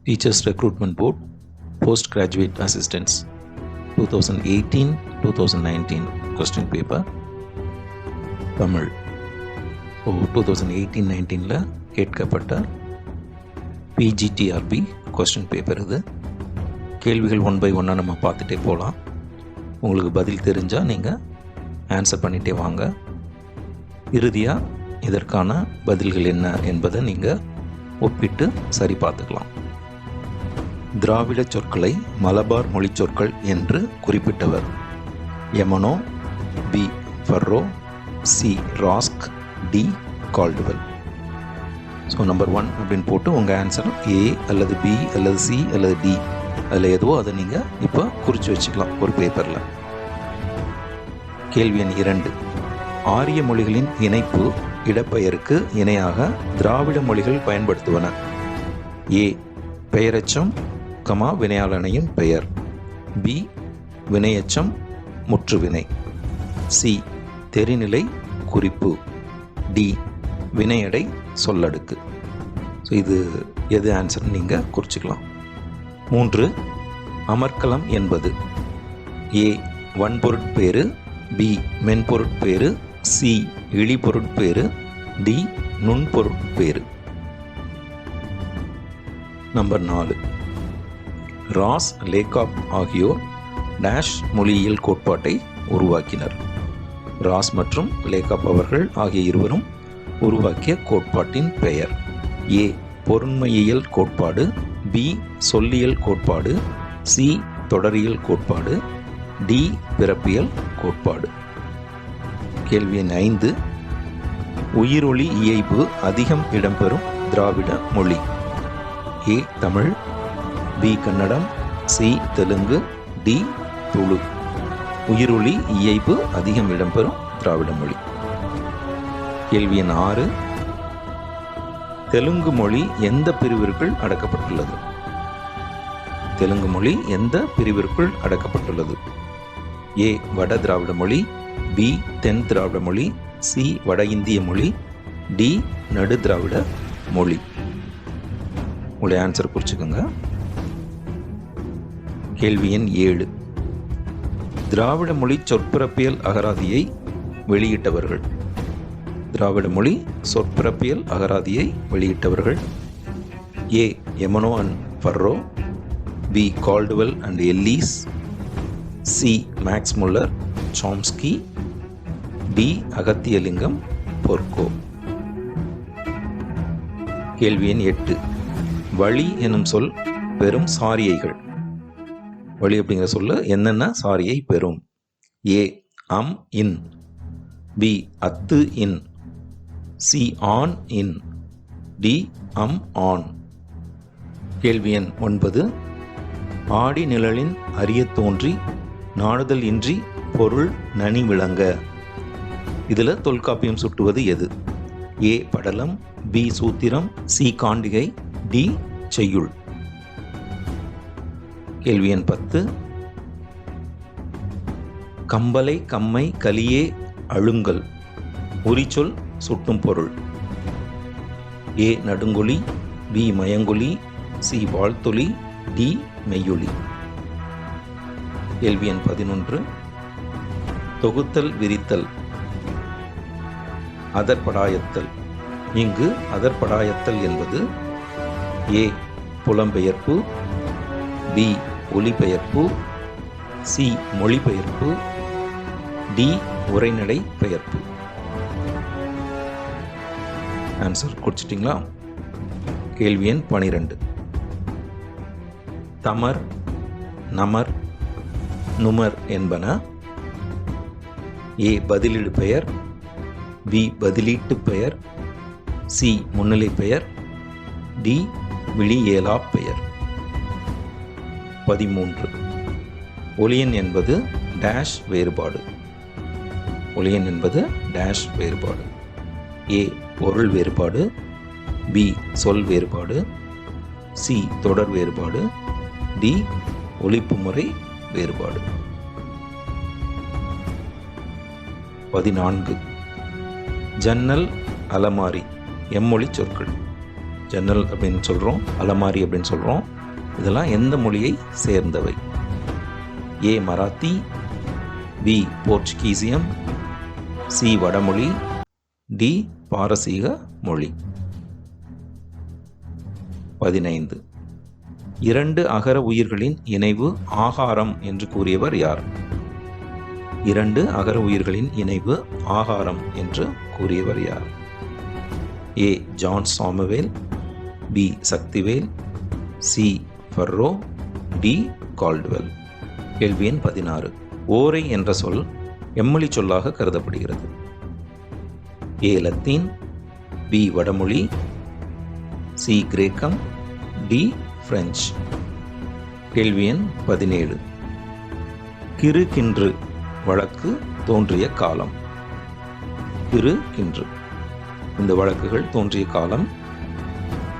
Teachers Recruitment Board Postgraduate Assistants 2018-2019 Question Paper Tamil. 2018-19 கேட்கப்பட்ட PGTRB question paper இது. கேள்விகள் 1 by 1 நம்ம பார்த்துட்டே போகலாம். உங்களுக்கு பதில் தெரிஞ்சால் நீங்கள் ஆன்சர் பண்ணிகிட்டே வாங்க. இறுதியாக இதற்கான பதில்கள் என்ன என்பதை நீங்கள் ஒப்பிட்டு சரி பார்த்துக்கலாம். திராவிட சொற்களை மலபார் மொழி சொற்கள் என்று குறிப்பிட்டவர் Emeneau, B Burrow, C Rask, D Caldwell. So number 1 அப்படின்னு போட்டு உங்கள் ஆன்சர் ஏ அல்லது பி அல்லது சி அல்லது டி அதில் எதுவோ அதை நீங்கள் இப்போ குறித்து வச்சுக்கலாம் ஒரு பேப்பரில். கேள்வி எண் 2. ஆரிய மொழிகளின் இணைப்பு இடப்பெயருக்கு இணையாக திராவிட மொழிகள் பயன்படுத்துவன. ஏ பெயரெச்சம், வினையாளனையும் பெயர். பி வினையெச்சம், முற்றுவினை. சி தெரிநிலை குறிப்பு. டி வினையடை சொல்லடுக்கு. ஸோ இது எது ஆன்சர் நீங்கள் குறிச்சிக்கலாம். 3. அமர்க்கலம் என்பது ஏ வன்பொருட்பேறு, பி மென்பொருட்பேறு, சி இழிபொருட்பேறு, டி நுண்பொருட்பேறு. நம்பர் 4. ராஸ், லேகாப் ஆகியோர் டேஷ் மொழியியல் கோட்பாட்டை உருவாக்கினர். ராஸ் மற்றும் லேகாப் அவர்கள் ஆகிய இருவரும் உருவாக்கிய கோட்பாட்டின் பெயர். ஏ பொருண்மையியல் கோட்பாடு, பி சொல்லியல் கோட்பாடு, சி தொடரியல் கோட்பாடு, டி பிறப்பியல் கோட்பாடு. கேள்வி எண் 5. உயிரொலி இயைபு அதிகம் இடம்பெறும் திராவிட மொழி. A Tamil, B Kannada, C Telugu, D Tulu. உயிரொலி இயைபு அதிகம் இடம்பெறும் திராவிட மொழி. கேள்வி எண் 6. தெலுங்கு மொழி எந்த பிரிவிற்குள் அடக்கப்பட்டுள்ளது? தெலுங்கு மொழி எந்த பிரிவிற்குள் அடக்கப்பட்டுள்ளது? ஏ வட திராவிட மொழி, பி தென் திராவிட மொழி, சி வட இந்திய மொழி, டி நடு திராவிட மொழி. உங்களுடைய ஆன்சர் குறிச்சுக்கோங்க. கேள்வி எண் 7. திராவிட மொழி சொற்பிறப்பியல் அகராதியை வெளியிட்டவர்கள். திராவிட மொழி சொற்பிறப்பியல் அகராதியை வெளியிட்டவர்கள். A Emeneau and Burrow, B Caldwell and Ellis, C Max Muller, Chomsky, D Agathiyalingam, பொர்கோ. கேள்வி எண் 8. வழி எனும் சொல் பெரும் சாரியைகள். வழி அப்படிங்கிற சொல்ல என்னென்ன சாரியை பெறும்? ஏ அம் இன், பி அத்து இன், சி ஆன் இன், டி அம் ஆன். கேள்வி எண் 9. ஆடி நிழலின் அரிய தோன்றி நாடுதல் இன்றி பொருள் நனி விளங்க. இதில் தொல்காப்பியம் சுட்டுவது எது? ஏ படலம், பி சூத்திரம், சி காண்டிகை, டி செய்யுள். கேள்வி எண் 10. கம்பலை கம்மை கலியே அழுங்கல் உரிச்சொல் சுட்டும் பொருள். ஏ நடுங்கொலி, பி மயங்கொலி, சி வாழ்த்தொலி, டி மெய்யொலி. கேள்வி எண் 11. தொகுத்தல் விரித்தல் அதற்படாயத்தல். இங்கு அதற்படாயத்தல் என்பது ஏ புலம்பெயர்ப்பு, பி ஒலிபெயர்ப்பு, சி மொழிபெயர்ப்பு, டி உரைநடை பெயர்ப்பு. ஆன்சர் குறிச்சிட்டிங்களா? கேள்வி எண் 12. தமர், நமர், நுமர் என்பன ஏ பதிலீடு பெயர், பி பதிலீட்டு பெயர், சி முன்னிலை பெயர், டி விழியேலா பெயர். 13. ஒலியன் என்பது டேஷ் வேறுபாடு. ஒலியன் என்பது டேஷ் வேறுபாடு. ஏ பொருள் வேறுபாடு, பி சொல் வேறுபாடு, சி தொடர் வேறுபாடு, டி ஒலிப்பு முறை வேறுபாடு. 14. ஜன்னல், அலமாரி எம்மொழி சொற்கள். ஜன்னல் அப்படின்னு சொல்கிறோம், அலமாரி அப்படின்னு சொல்கிறோம். இதெல்லாம் எந்த மொழியை சேர்ந்தவை? ஏ மராத்தி, பி போர்ச்சுகீசியம், சி வடமொழி, டி பாரசீக மொழி. 15. 2 அகர உயிர்களின் இணைவு ஆகாரம் என்று கூறியவர் யார்? 2 அகர உயிர்களின் இணைவு ஆகாரம் என்று கூறியவர் யார்? A John Samuel, B Sakthivel, C Burrow, D Caldwell. கேள்வி எண் 16. ஓரை என்ற சொல் எம்மொழி சொல்லாக கருதப்படுகிறது? ஏ லத்தீன், பி வடமொழி, சி கிரேக்கம், டி பிரெஞ்சு. கேள்வி எண் 17. கிறு கின்று வழக்கு தோன்றிய காலம்? கிறு கின்று இந்த வழக்குகள் தோன்றிய காலம்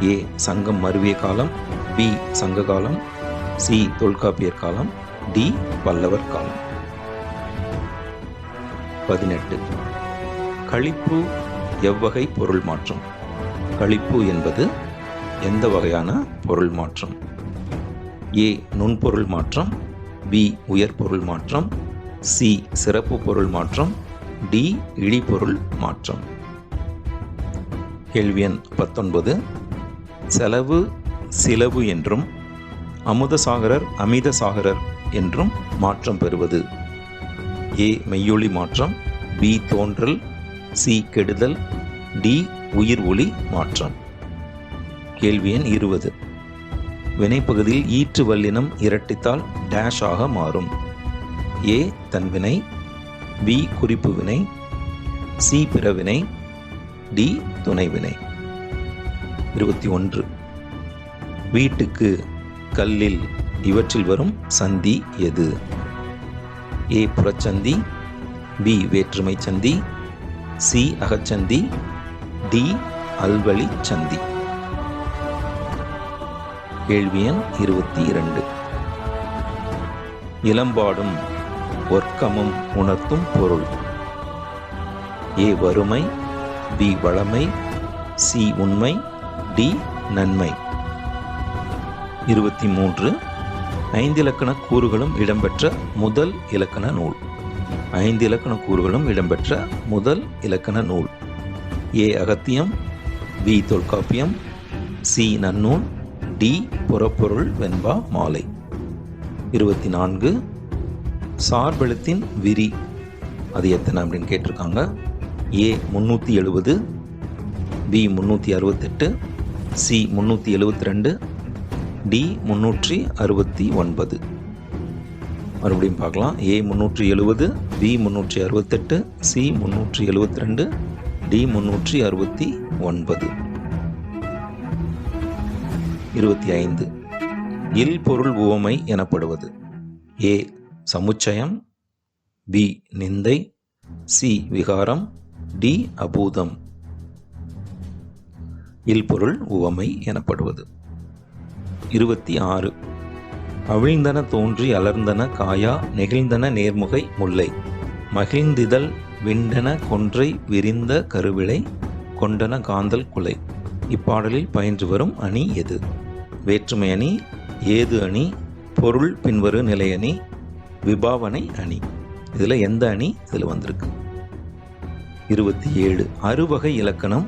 ஏ சங்கம் மருவிய காலம், பி சங்க காலம், சி தொல்காப்பியர் காலம், டி பல்லவர் காலம். 18. கழிப்பு எவ்வகை பொருள் மாற்றம்? கழிப்பு என்பது எந்த வகையான பொருள் மாற்றம்? ஏ நுண்பொருள் மாற்றம், பி உயர்பொருள் மாற்றம், சி சிறப்பு பொருள் மாற்றம், டி இழிபொருள் மாற்றம். கேள்வி எண் 19. செலவு சிலவு என்றும் அமுதசாகரர் அமிதசாகரர் என்றும் மாற்றம் பெறுவது? ஏ மெய்யொலி மாற்றம், பி தோன்றல், சி கெடுதல், டி உயிர் ஒளி மாற்றம். கேள்வி எண் 20. வினைப்பகுதியில் ஈற்று வல்லினம் இரட்டித்தால் டேஷ் ஆக மாறும்? ஏ தன்வினை, பி குறிப்பு வினை, சி பிறவினை, டி துணைவினை. 21. வீட்டுக்கு, கல்லில் இவற்றில் வரும் சந்தி எது? ஏ புறச்சந்தி, பி வேற்றுமை சந்தி, சி அகச்சந்தி, டி அல்வழி சந்தி. கேள்வி எண் 22. இளம்பாடும் ஒர்க்கமும் உணர்த்தும் பொருள்? ஏ வறுமை, பி வளமை, சி உண்மை, டி நன்மை. 23. 5 இலக்கண கூறுகளும் இடம்பெற்ற முதல் இலக்கண நூல்? 5 இலக்கண கூறுகளும் இடம்பெற்ற முதல் இலக்கண நூல்? ஏ அகத்தியம், பி தொல்காப்பியம், சி நன்னூல், டி புறப்பொருள் வெண்பா மாலை. 24. சார்பெழுத்தின் விரி அது எத்தனை அப்படின்னு கேட்டிருக்காங்க. ஏ 370, பி 368, சி 372, டி 369. மறுபடியும் பார்க்கலாம். ஏ 370, பி 368, சி 372, டி 369. 25. இல் பொருள் உவமை எனப்படுவது? ஏ சமுச்சயம், பி நிந்தை, சி விகாரம், டி அபூதம். இல் பொருள் உவமை எனப்படுவது. 26. அவிழ்ந்தன தோன்றி அலர்ந்தன காயா நெகிழ்ந்தன நேர்முகை முல்லை மகிழ்ந்திதழ் விண்டன கொன்றை விரிந்த கருவிளை கொண்டன காந்தல் குலை. இப்பாடலில் பயின்று வரும் அணி எது? வேற்றுமை அணி, ஏது அணி, பொருள் பின்வரு நிலையணி, விபாவனை அணி. இதில் எந்த அணி இதில் வந்திருக்கு? 27. அறுவகை இலக்கணம்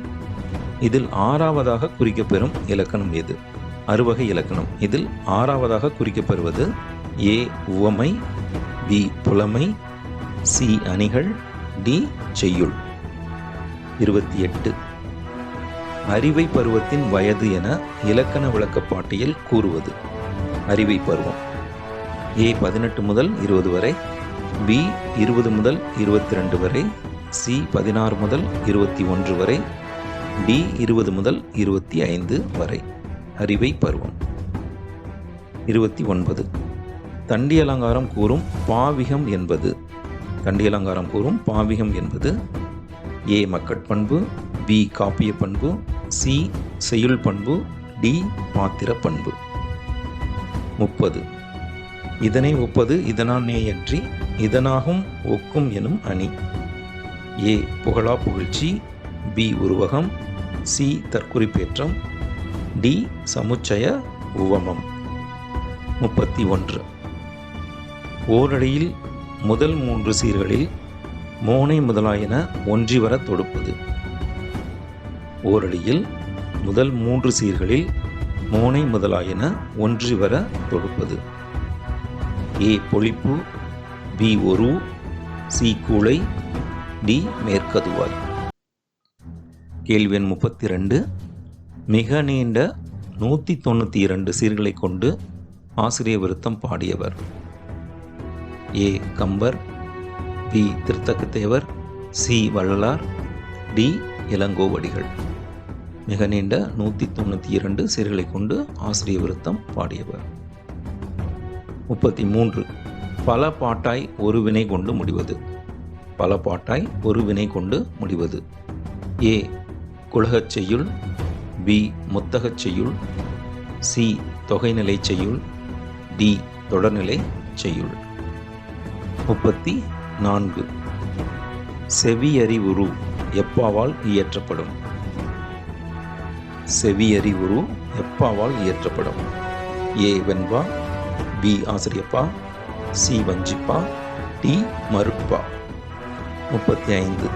இதில் 6வதாக குறிக்கப்பெறும் இலக்கணம் எது? அறுவகை இலக்கணம் இதில் 6வதாக குறிக்கப்பெறுவது ஏ உவமை, பி புலமை, சி அணிகள், டி செய்யுள். 28. அறிவை பருவத்தின் வயது என இலக்கண விளக்கப்பாட்டியல் கூறுவது? அறிவை பருவம் ஏ 18 முதல் 20 வரை, பி 20 முதல் 22 வரை, சி 16 முதல் 21 வரை, டி 20 முதல் 25 வரை. அறிவை பருவம். 29. தண்டி அலங்காரம் கூறும் பாவிகம் என்பது? தண்டி அலங்காரம் கூறும் பாவிகம் என்பது ஏ மக்கட்பண்பு, பி காப்பிய பண்பு, சி செய்யுள் பண்பு, டி பாத்திர பண்பு. 30. இதனை ஒப்பது இதனானேயன்றி இதனாகும் ஒக்கும் எனும் அணி? ஏ புகழா புகழ்ச்சி, பி உருவகம், சி தற்குறிப்பேற்றம், டி சமுச்சய உவமம். 31. ஓரடியில் முதல் 3 சீர்களில் மோனை முதலாயன ஒன்றி வர தொடுப்பது. ஓரடியில் முதல் 3 சீர்களில் மோனை முதலாயன ஒன்றி வர தொடுப்பது. ஏ பொழிப்பு, பி ஒரு, சி கூளை, டி மேற்கதுவாய். கேள்வி எண் 32. மிக நீண்ட 192 சீர்களை கொண்டு ஆசிரிய விருத்தம் பாடியவர். A Kambar, B Thiruthakkathevar, C Vallalar, D Ilangovadigal. மிக நீண்ட 192 சீர்களை கொண்டு ஆசிரிய விருத்தம் பாடியவர். 33. பல பாட்டாய் ஒரு வினை கொண்டு முடிவது. பல பாட்டாய் ஒரு வினை கொண்டு முடிவது. ஏ குலகச் செய்யுள், பி முத்தகச் செய்யுள், சி தொகைநிலை செய்யுள், டி தொடர்நிலை செய்யுள். 34. செவியறிவுரு எப்பாவால் இயற்றப்படும். செவியறிவுரு எப்பாவால் இயற்றப்படும். ஏ வெண்பா, பி ஆசிரியப்பா, சி வஞ்சிப்பா, டி மறுப்பா. 35.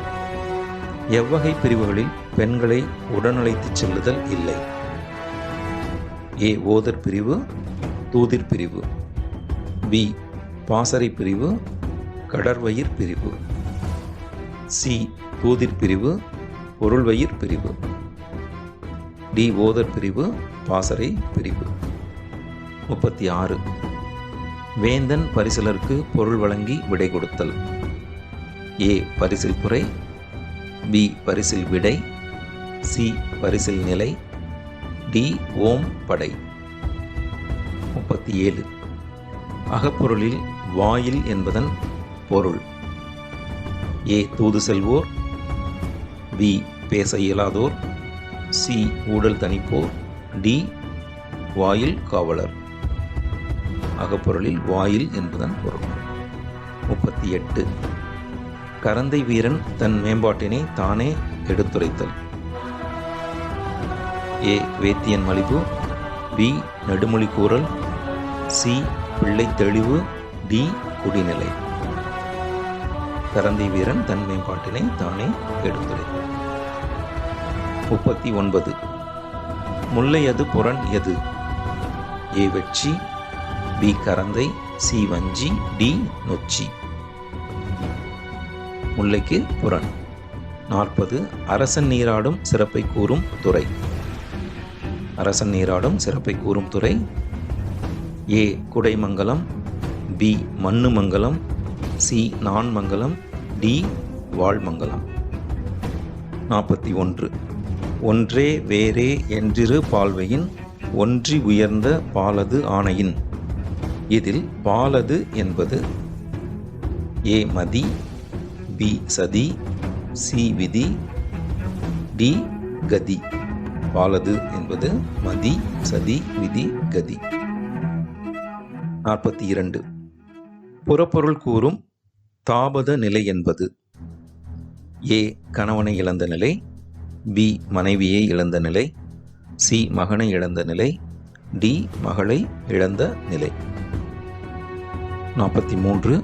எவ்வகை பிரிவுகளில் பெண்களை உடனழைத்துச் செல்லுதல் இல்லை. ஏ ஓதர் பிரிவு, தூதிர் பிரிவு, பி பாசறை பிரிவு, கடற்வயிர் பிரிவு, சி தூதிர் பிரிவு, பொருள்வயிர் பிரிவு, டி ஓதர் பிரிவு, பாசறை பிரிவு. 36. வேந்தன் பரிசிலருக்கு பொருள் வழங்கி விடை கொடுத்தல். ஏ பரிசில் புரை, பி பரிசில் விடை, சி பரிசில் நிலை, டி ஓம் படை. 37. அகப்பொருளில் வாயில் என்பதன் பொருள். ஏ தூது செல்வோர், பி பேச இயலாதோர், சி ஊடல் தணிப்போர், டி வாயில் காவலர். அகப்பொருளில் வாயில் என்பதன் பொருள். 38. கரந்தை வீரன் தன் மேம்பாட்டினை தானே எடுத்துரைத்தல். ஏ வேத்தியன் மலிபு, பி நெடுமொழி கூறல், சி பிள்ளை தெளிவு, டி குடிநிலை. கரந்தை வீரன் தன் மேம்பாட்டினை தானே எடுத்துரைத்தல். 39. முல்லை அது புறன் எது. ஏ வெட்சி, பி கரந்தை, சி வஞ்சி, டி நொச்சி. முல்லைக்கு புறன். 40. அரசன் நீராடும் சிறப்பை கூறும் துறை. அரசன் நீராடும் சிறப்பை கூறும் துறை. ஏ குடைமங்கலம், பி மண்ணுமங்கலம், சி நான்மங்கலம், டி வாழ்மங்கலம். 41. ஒன்றே வேறே என்றிரு பால்வையின் ஒன்றி உயர்ந்த பாலது ஆணையின். இதில் பாலது என்பது ஏ மதி, பி சதி, சி விதி, டி கதி. பாலது என்பது மதி, சதி, விதி, கதி. 42. புறப்பொருள் கூறும் தாபத நிலை என்பது. ஏ கணவனை இழந்த நிலை, பி மனைவியை இழந்த நிலை, சி மகனை இழந்த நிலை, டி மகளை இழந்த நிலை. 43.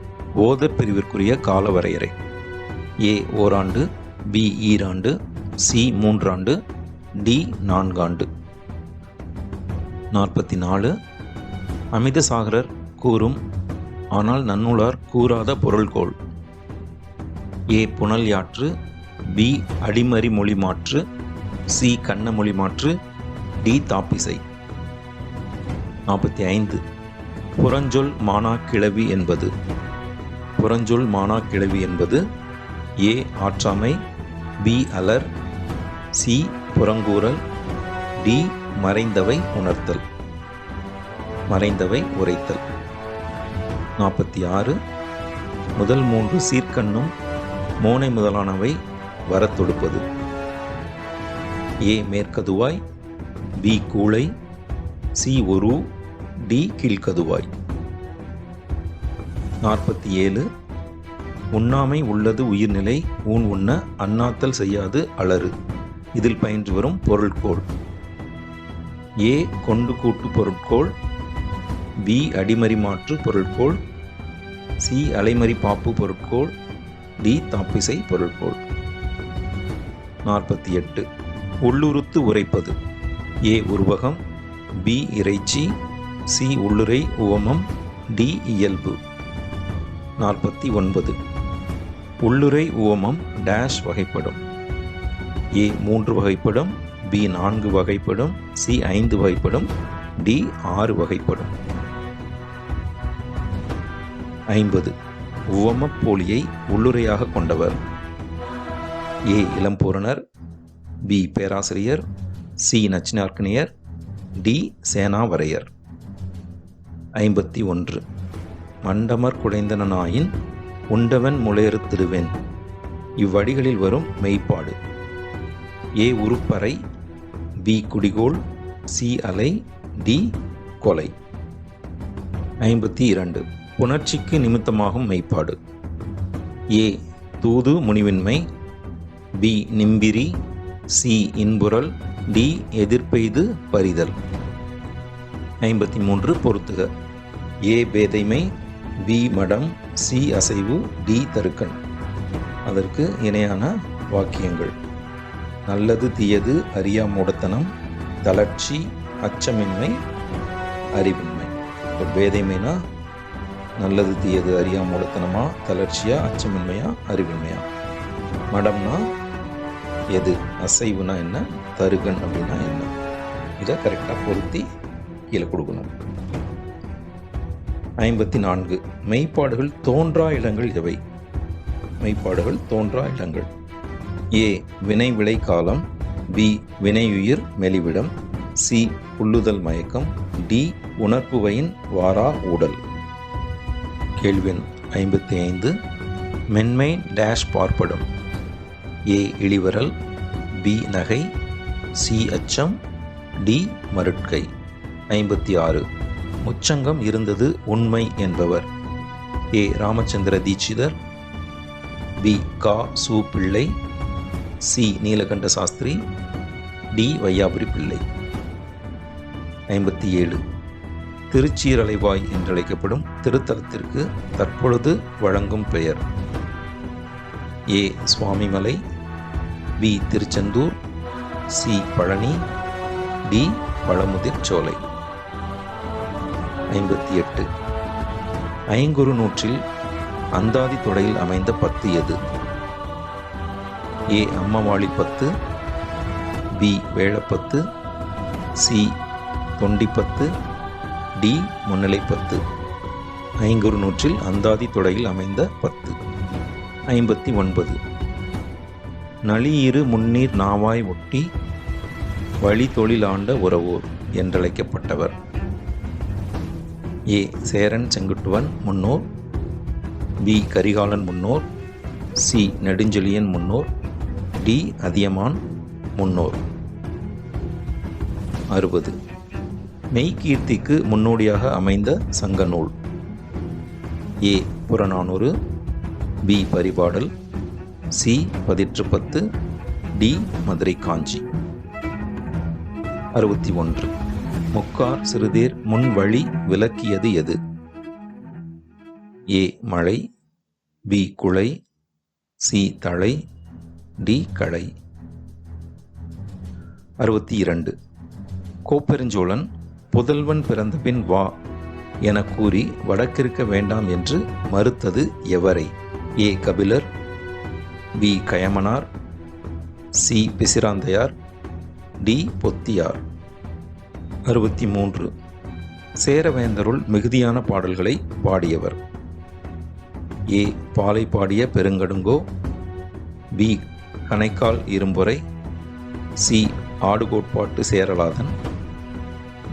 ஓதர் பிரிவிற்குரிய கால வரையறை. ஏ ஓராண்டு, பி ஈராண்டு, சி 3 ஆண்டு, டி 4 ஆண்டு. 44. அமிதசாகரர் கூறும் ஆனால் நன்னூலார் கூறாத பொருள்கோள். ஏ புனல் யாற்று, பி அடிமறி மொழி மாற்று, சி கண்ண மொழி மாற்று, டி தாப்பிசை. 45. புறஞ்சொல் மானா கிளவி என்பது. புறஞ்சொல் மானா கிளவி என்பது ஏ ஆற்றாமை, பி அலர், சி புறங்கூறல், டி மறைந்தவை உணர்த்தல். மறைந்தவை உரைத்தல். 46. முதல் 3 சீர்கண்ணும் மோனை முதலானவை வரத் தொடுப்பது. ஏ மேற்கதுவாய், பி கூளை, சி ஒரு, டி கீழ்கதுவாய். 47. உண்ணாமை உள்ளது உயிர்நிலை ஊன் உண்ண அண்ணாத்தல் செய்யாது அலறு. இதில் பயின்று வரும் பொருள்கோள். ஏ கொண்டு கூட்டு பொருட்கோள், பி அடிமறி மாற்று பொருட்கோள், சி அலைமறி பாப்பு பொருட்கோள், டி தாப்பிசை பொருட்கோள். 48. உள்ளுறுத்து உரைப்பது. ஏ உருவகம், பி இறைச்சி, சி உள்ளுரை உவமம், டி இயல்பு. 49. உள்ளுரை உவமம் டேஷ் வகைப்படும். ஏ 3 வகைப்படும், பி 4 வகைப்படும், சி 5 வகைப்படும், டி 6 வகைப்படும். 50. உவமப் போலியை உள்ளுரையாக கொண்டவர். ஏ இளம்பூரணர், பி பேராசிரியர், சி நச்சினார்க்கனியர், டி சேனாவரையர். 51. மண்டமர் குடைந்தனாயின் உண்டவன் முளையறுத்திடுவேன். இவ்வடிகளில் வரும் மெய்ப்பாடு. ஏ உருப்பறை, பி குடிகோள், சி அலை, டி கொலை. 52. புணர்ச்சிக்கு நிமித்தமாகும் மெய்ப்பாடு. ஏ தூது முனிவின்மை, பி நிம்பிரி, சி இன்புறல், டி எதிர்ப்பெய்து பறிதல். 53. பொருத்துக. ஏ பேதைமை, பி மடம், சி அசைவு, டி தருக்கன். அதற்கு இணையான வாக்கியங்கள். நல்லது தீயது அறியா மூடத்தனம், தளர்ச்சி, அச்சமின்மை, அறிவின்மை. இப்போ பேதைமைனா நல்லது தீயது அறியா மூடத்தனமா, தளர்ச்சியா, அச்சமின்மையா, அறிவின்மையா. மடம்னா எது, அசைவுனா என்ன, தருகன் அப்படின்னா என்ன. இதை கரெக்டாக பொருத்தி கீழே கொடுக்கணும். 54. மெய்ப்பாடுகள் தோன்றா இடங்கள் எவை? மெய்ப்பாடுகள் தோன்றா இடங்கள். ஏ வினை விளை காலம், பி வினையுயிர் மெலிவிடம், சி புல்லுதல் மயக்கம், டி உணர்ப்புவையின் வாரா ஊடல். கேள்வி எண் 55. மென்மை டேஷ் பார்ப்படும். ஏ இளிவரல், பி நகை, சி அச்சம், டி மருட்கை. 56. முச்சங்கம் இருந்தது உண்மை என்பவர். ஏ Ramachandra Dikshitar, B Ka Su Pillai, C Nilakanta Sastri, D Vaiyapuri Pillai. 57. Thirucheeralaivai என்றழைக்கப்படும் திருத்தலத்திற்கு தற்பொழுது வழங்கும் பெயர். A Swamimalai, B Tiruchendur, C Palani, D Pazhamudir Solai. 58. ஐங்குறு நூற்றில் அந்தாதி தொடையில் அமைந்த 10 எது? A Ammavazhi 10, B Vezhappathu, C Thondippathu, D Munnilai 10. ஐங்குறு நூற்றில் அந்தாதி தொடையில் அமைந்த 10. 59. நளியிரு முன்னீர் நாவாய் ஒட்டி வழி தொழிலாண்ட உறவோர் என்றழைக்கப்பட்டவர். ஏ சேரன் செங்குட்டுவன் முன்னோர், பி கரிகாலன் முன்னோர், சி நெடுஞ்செழியன் முன்னோர், டி அதியமான் முன்னோர். 60. மெய்கீர்த்திக்கு முன்னோடியாக அமைந்த சங்க நூல். A Purananuru, B Paripadal, C Pathitrupathu, D Madurai Kanchi. 61. முக்கார் சிறுதேர் முன் வழி விலக்கியது எது? ஏ மழை, பி குளை, சி தழை, டி களை. 62. கோப்பெருஞ்சோழன் புதல்வன் பிறந்தபின் வா என கூறி வடக்கிருக்க வேண்டாம் என்று மறுத்தது எவரை? A Kapilar, B Kayamanar, C Pisiranthaiyar, D Pothiyar. 63. சேரவேந்தருள் மிகுதியான பாடல்களை பாடியவர். A Palai Padiya Perunkadungo, B Kanaikkal Irumporai, C Adukotpattu Cheralathan,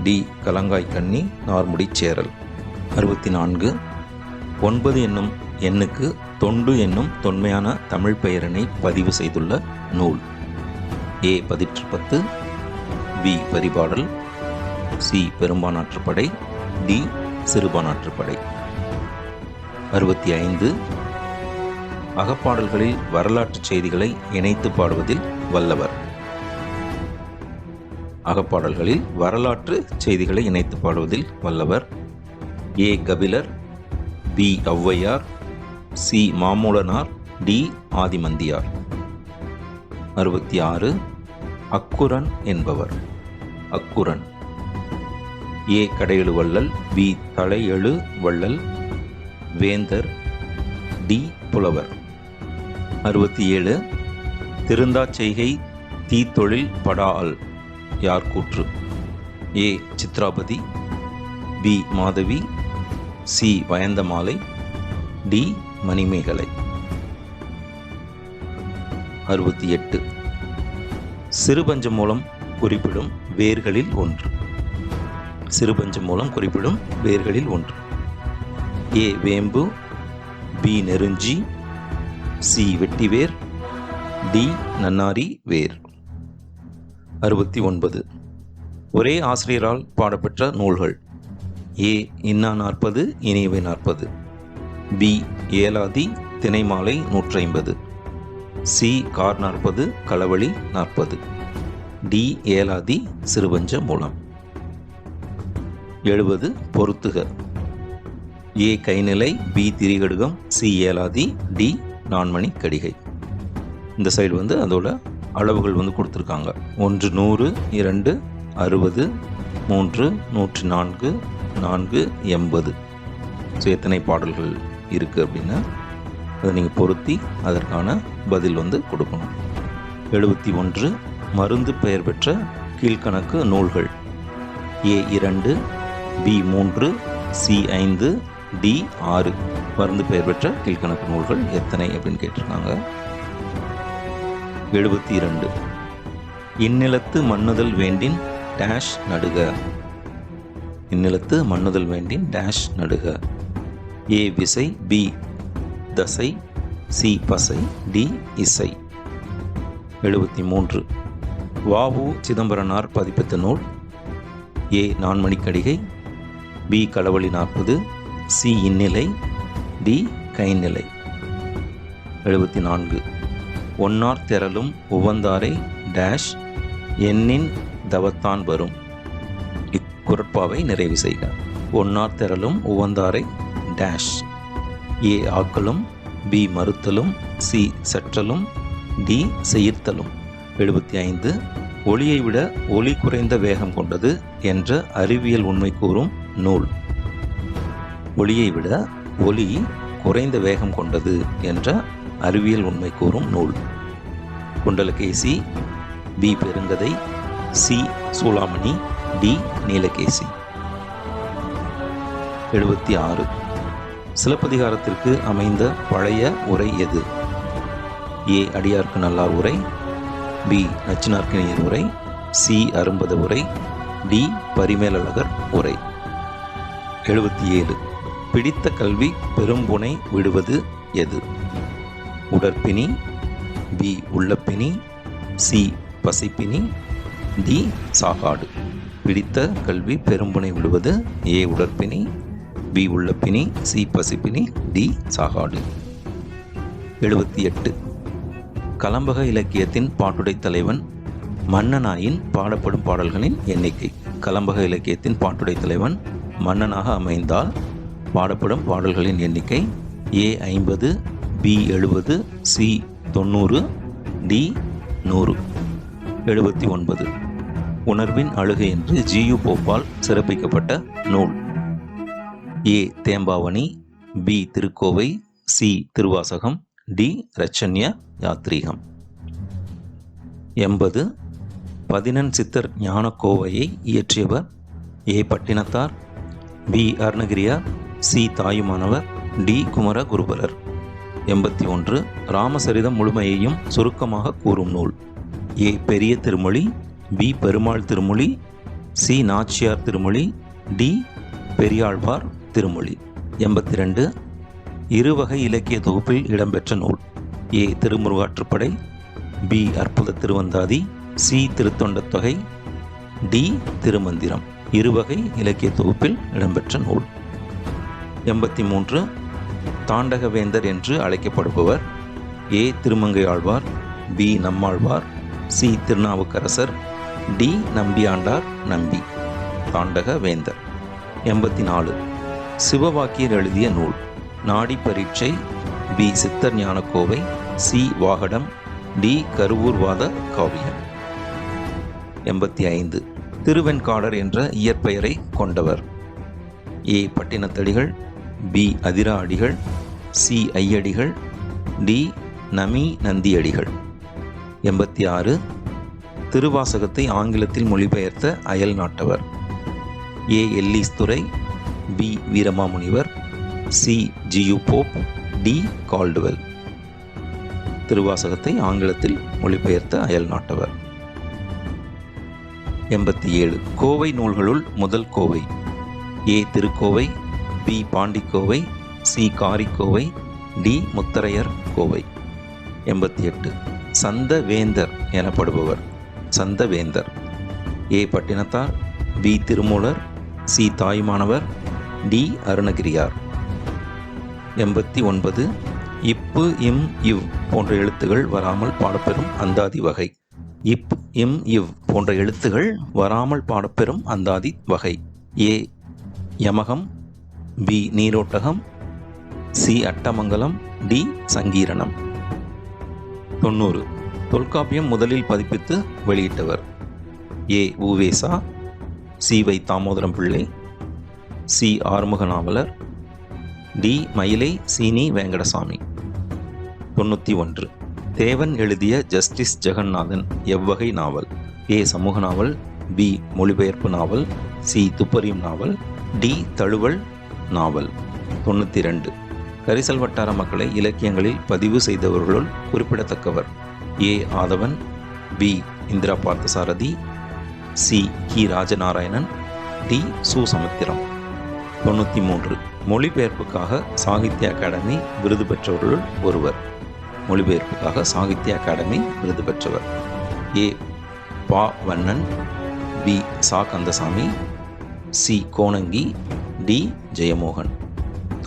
D Kalangai Kanni Narmudi Cheral. 64. 9 என்னும் எண்ணுக்கு தொண்டு என்னும் தொன்மையான தமிழ் பெயரினை பதிவு செய்துள்ள நூல். A Pathitrupathu, B Paripadal, C Perumpanatruppadai, D Sirupanatruppadai. 65. அகப்பாடல்களில் வரலாற்று செய்திகளை இணைத்து பாடுவதில் வல்லவர். அகப்பாடல்களில் வரலாற்று செய்திகளை இணைத்து பாடுவதில் வல்லவர். A. Kapilar, B. Avvaiyar, C. Mamulanar, D. Adhimanthiyar. 66. Akkuran என்பவர். அக்குரன். ஏ. கடையெழு வள்ளல், பி. தலையெழு வள்ளல், வேந்தர், டி. புலவர். 67. திருந்தாச் செய்கை தீத்தொழில் படாஅல் யார் கூற்று? A. Chitrapathi, B. Madhavi, C. Vayanthamalai, D. Manimekalai. 68. Sirupancham Moolam குறிப்பிடும் வேர்களில் ஒன்று. சிறுபஞ்சம் மூலம் குறிப்பிடும் வேர்களில் ஒன்று. ஏ. வேம்பு, பி. நெருஞ்சி, சி. வெட்டிவேர், டி. நன்னாரி வேர். 69. ஒரே ஆசிரியரால் பாடப்பெற்ற நூல்கள். ஏ. இன்னா 40 Iniyavai 40, B. Elathi Thinaimalai 150, C. Kar 40 Kalavazhi 40, D. Elathi Sirupancha Moolam. 70. பொருத்துக. A. Kainilai, B. Thirikadugam, C. Elathi, D. Nanmani Kadigai. இந்த சைடு அதோட அளவுகள் கொடுத்துருக்காங்க. 1 100, 2 60, 3 104, 4 80. ஸோ எத்தனை பாடல்கள் இருக்குது அப்படின்னா அதை நீங்கள் பொருத்தி அதற்கான பதில் கொடுக்கணும். 71. மருந்து பெயர் பெற்ற கீழ்கணக்கு நூல்கள். ஏ. 2, பி. 3, சி. 5, டி. 6. மருந்து பெயர் பெற்ற கீழ்கணக்கு நூல்கள் எத்தனை அப்படின்னு கேட்டிருக்காங்க. 72. இந்நிலத்து மண்ணுதல் வேண்டின் டேஷ் நடுக. இந்நிலத்து மண்ணுதல் வேண்டின் டேஷ் நடுக. ஏ. விசை, பி. தசை, சி. பசை, டி. இசை. 73. வ.உ. சிதம்பரனார் பதிப்பித்த நூல். ஏ. நான்மணிக்கடிகை, பி. களவழி 40, சி. இந்நிலை, டி. கைநிலை. 74. ஒன்னார் தெறலும் உவந்தாரை டேஷ் எண்ணின் தவத்தான் வரும். இக்குறட்பாவை நிறைவு செய்க. ஒன்னார் தெறலும் உவந்தாரை டேஷ். ஏ. ஆக்கலும், பி. மறுத்தலும், சி. சற்றலும், டி. செயிர்த்தலும். 75. ஒளியை விட ஒளி குறைந்த வேகம் கொண்டது என்ற அறிவியல் உண்மை கூறும் நூல். ஒளியை விட ஒளி குறைந்த வேகம் கொண்டது என்ற அறிவியல் உண்மை கூறும் நூல். Kundalakesi, B. Perungathai, C. Soolamani, D. Neelakesi. 76. சிலப்பதிகாரத்திற்கு அமைந்த பழைய உரை எது? ஏ. அடியார்க்கு நல்லார் உரை, பி. நச்சினார்க்கினியர் உரை, சி. அரும்பத உரை, டி. பரிமேலழகர் உரை. 77. பிடித்த கல்வி பெரும்புனை விடுவது எது? உடற்பிணி, பி. உள்ளப்பிணி, சி. பசிப்பிணி, டி. சாகாடு. பிடித்த கல்வி பெரும்புனை விடுவது ஏ. உடற்பிணி, பி. உள்ளப்பிணி, சி. பசிப்பிணி, டி. சாகாடு. 78. கலம்பக இலக்கியத்தின் பாட்டுடை தலைவன் மன்னனாயின் பாடப்படும் பாடல்களின் எண்ணிக்கை. கலம்பக இலக்கியத்தின் பாட்டுடை தலைவன் மன்னனாக அமைந்தால் பாடப்படும் பாடல்களின் எண்ணிக்கை. ஏ. 50, பி. 70, சி. 90, டி. 100. 79. உணர்வின் அழுகை என்று ஜி.யு. போப்பால் சிறப்பிக்கப்பட்ட நூல். A. Thembavani, B. Thirukkovai, C. Thiruvasagam, D. Iratchanya Yathrigam. 80. பதினெண் சித்தர் ஞானக்கோவையை இயற்றியவர். A. Pattinathar, B. Arunagiriyar, C. Thayumanavar, D. Kumara Gurubarar. 81. Ramacharitham முழுமையையும் சுருக்கமாக கூறும் நூல். A. Periya Thirumozhi, B. Perumal Thirumozhi, C. Nachiyar Thirumozhi, D. Periyazhwar Thirumozhi. 82. இருவகை இலக்கிய தொகுப்பில் இடம்பெற்ற நூல். ஏ. திருமுருகாற்றுப்படை, பி. அற்புத திருவந்தாதி, சி. திருத்தொண்டத்தொகை, டி. திருமந்திரம். இருவகை இலக்கிய தொகுப்பில் இடம்பெற்ற நூல். 83. தாண்டகவேந்தர் என்று அழைக்கப்படுபவர். A. Thirumangai Azhwar, B. Nammazhwar, C. Thirunavukkarasar, D Nambiyandar Nambi, தாண்டக வேந்தர். 84. சிவவாக்கியர் எழுதிய நூல். நாடி பரீட்சை, பி சித்தர் ஞானக்கோவை, சி வாகடம், டி கருவூர்வாத காவியம். 85. திருவெண்காடர் என்ற இயற்பெயரை கொண்டவர். ஏ Pattinathadigal, B Athira Adigal, C Aiyadigal, D Nami Nandiyadigal. 86. திருவாசகத்தை ஆங்கிலத்தில் மொழிபெயர்த்த அயல் நாட்டவர். A Ellis Durai, B Veeramamunivar, C G U Pope, D Caldwell. திருவாசகத்தை ஆங்கிலத்தில் மொழிபெயர்த்த அயல் நாட்டவர். 87. கோவை நூல்களுள் முதல் கோவை. A Thirukkovai, B Pandikkovai, C Karikkovai, D Mutharaiyar Kovai. 88. சந்த வேந்தர் எனப்படுபவர். சந்த வேந்தர். A Pattinathar, B Thirumoolar, C Thayumanavar, D Arunagiriyar. 89. இப்பு இம் இவ் போன்ற எழுத்துகள் வராமல் பாடப்பெறும் அந்தாதி வகை. இப் இம் இவ் போன்ற எழுத்துகள் வராமல் பாடப்பெறும் அந்தாதி வகை. ஏ யமகம், பி நீரோட்டகம், சி அட்டமங்கலம், டி சங்கீரணம். 90. தொல்காப்பியம் முதலில் பதிப்பித்து வெளியிட்டவர். ஏ உவேசா, சி வை தாமோதரம் பிள்ளை, சி ஆறுமுக நாவலர், டி மயிலை சீனி வெங்கடசாமி. 91. தேவன் எழுதிய ஜஸ்டிஸ் ஜெகநாதன் எவ்வகை நாவல். ஏ சமூக நாவல், பி மொழிபெயர்ப்பு நாவல், சி துப்பறியும் நாவல், டி தழுவல் நாவல். 92. கரிசல் வட்டார மக்களை இலக்கியங்களில் பதிவு செய்தவர்களுள் குறிப்பிடத்தக்கவர். ஏ ஆதவன், பி இந்திரா பார்த்தசாரதி, சி கி ராஜநாராயணன், டி சுசமுத்திரம். 93. மொழிபெயர்ப்புக்காக சாகித்ய அகாடமி விருது பெற்றவர்களுள் ஒருவர். மொழிபெயர்ப்புக்காக சாகித்ய அகாடமி விருது பெற்றவர். ஏ பா வண்ணன், B Sa Kandasamy, C Konangi, D Jeyamohan.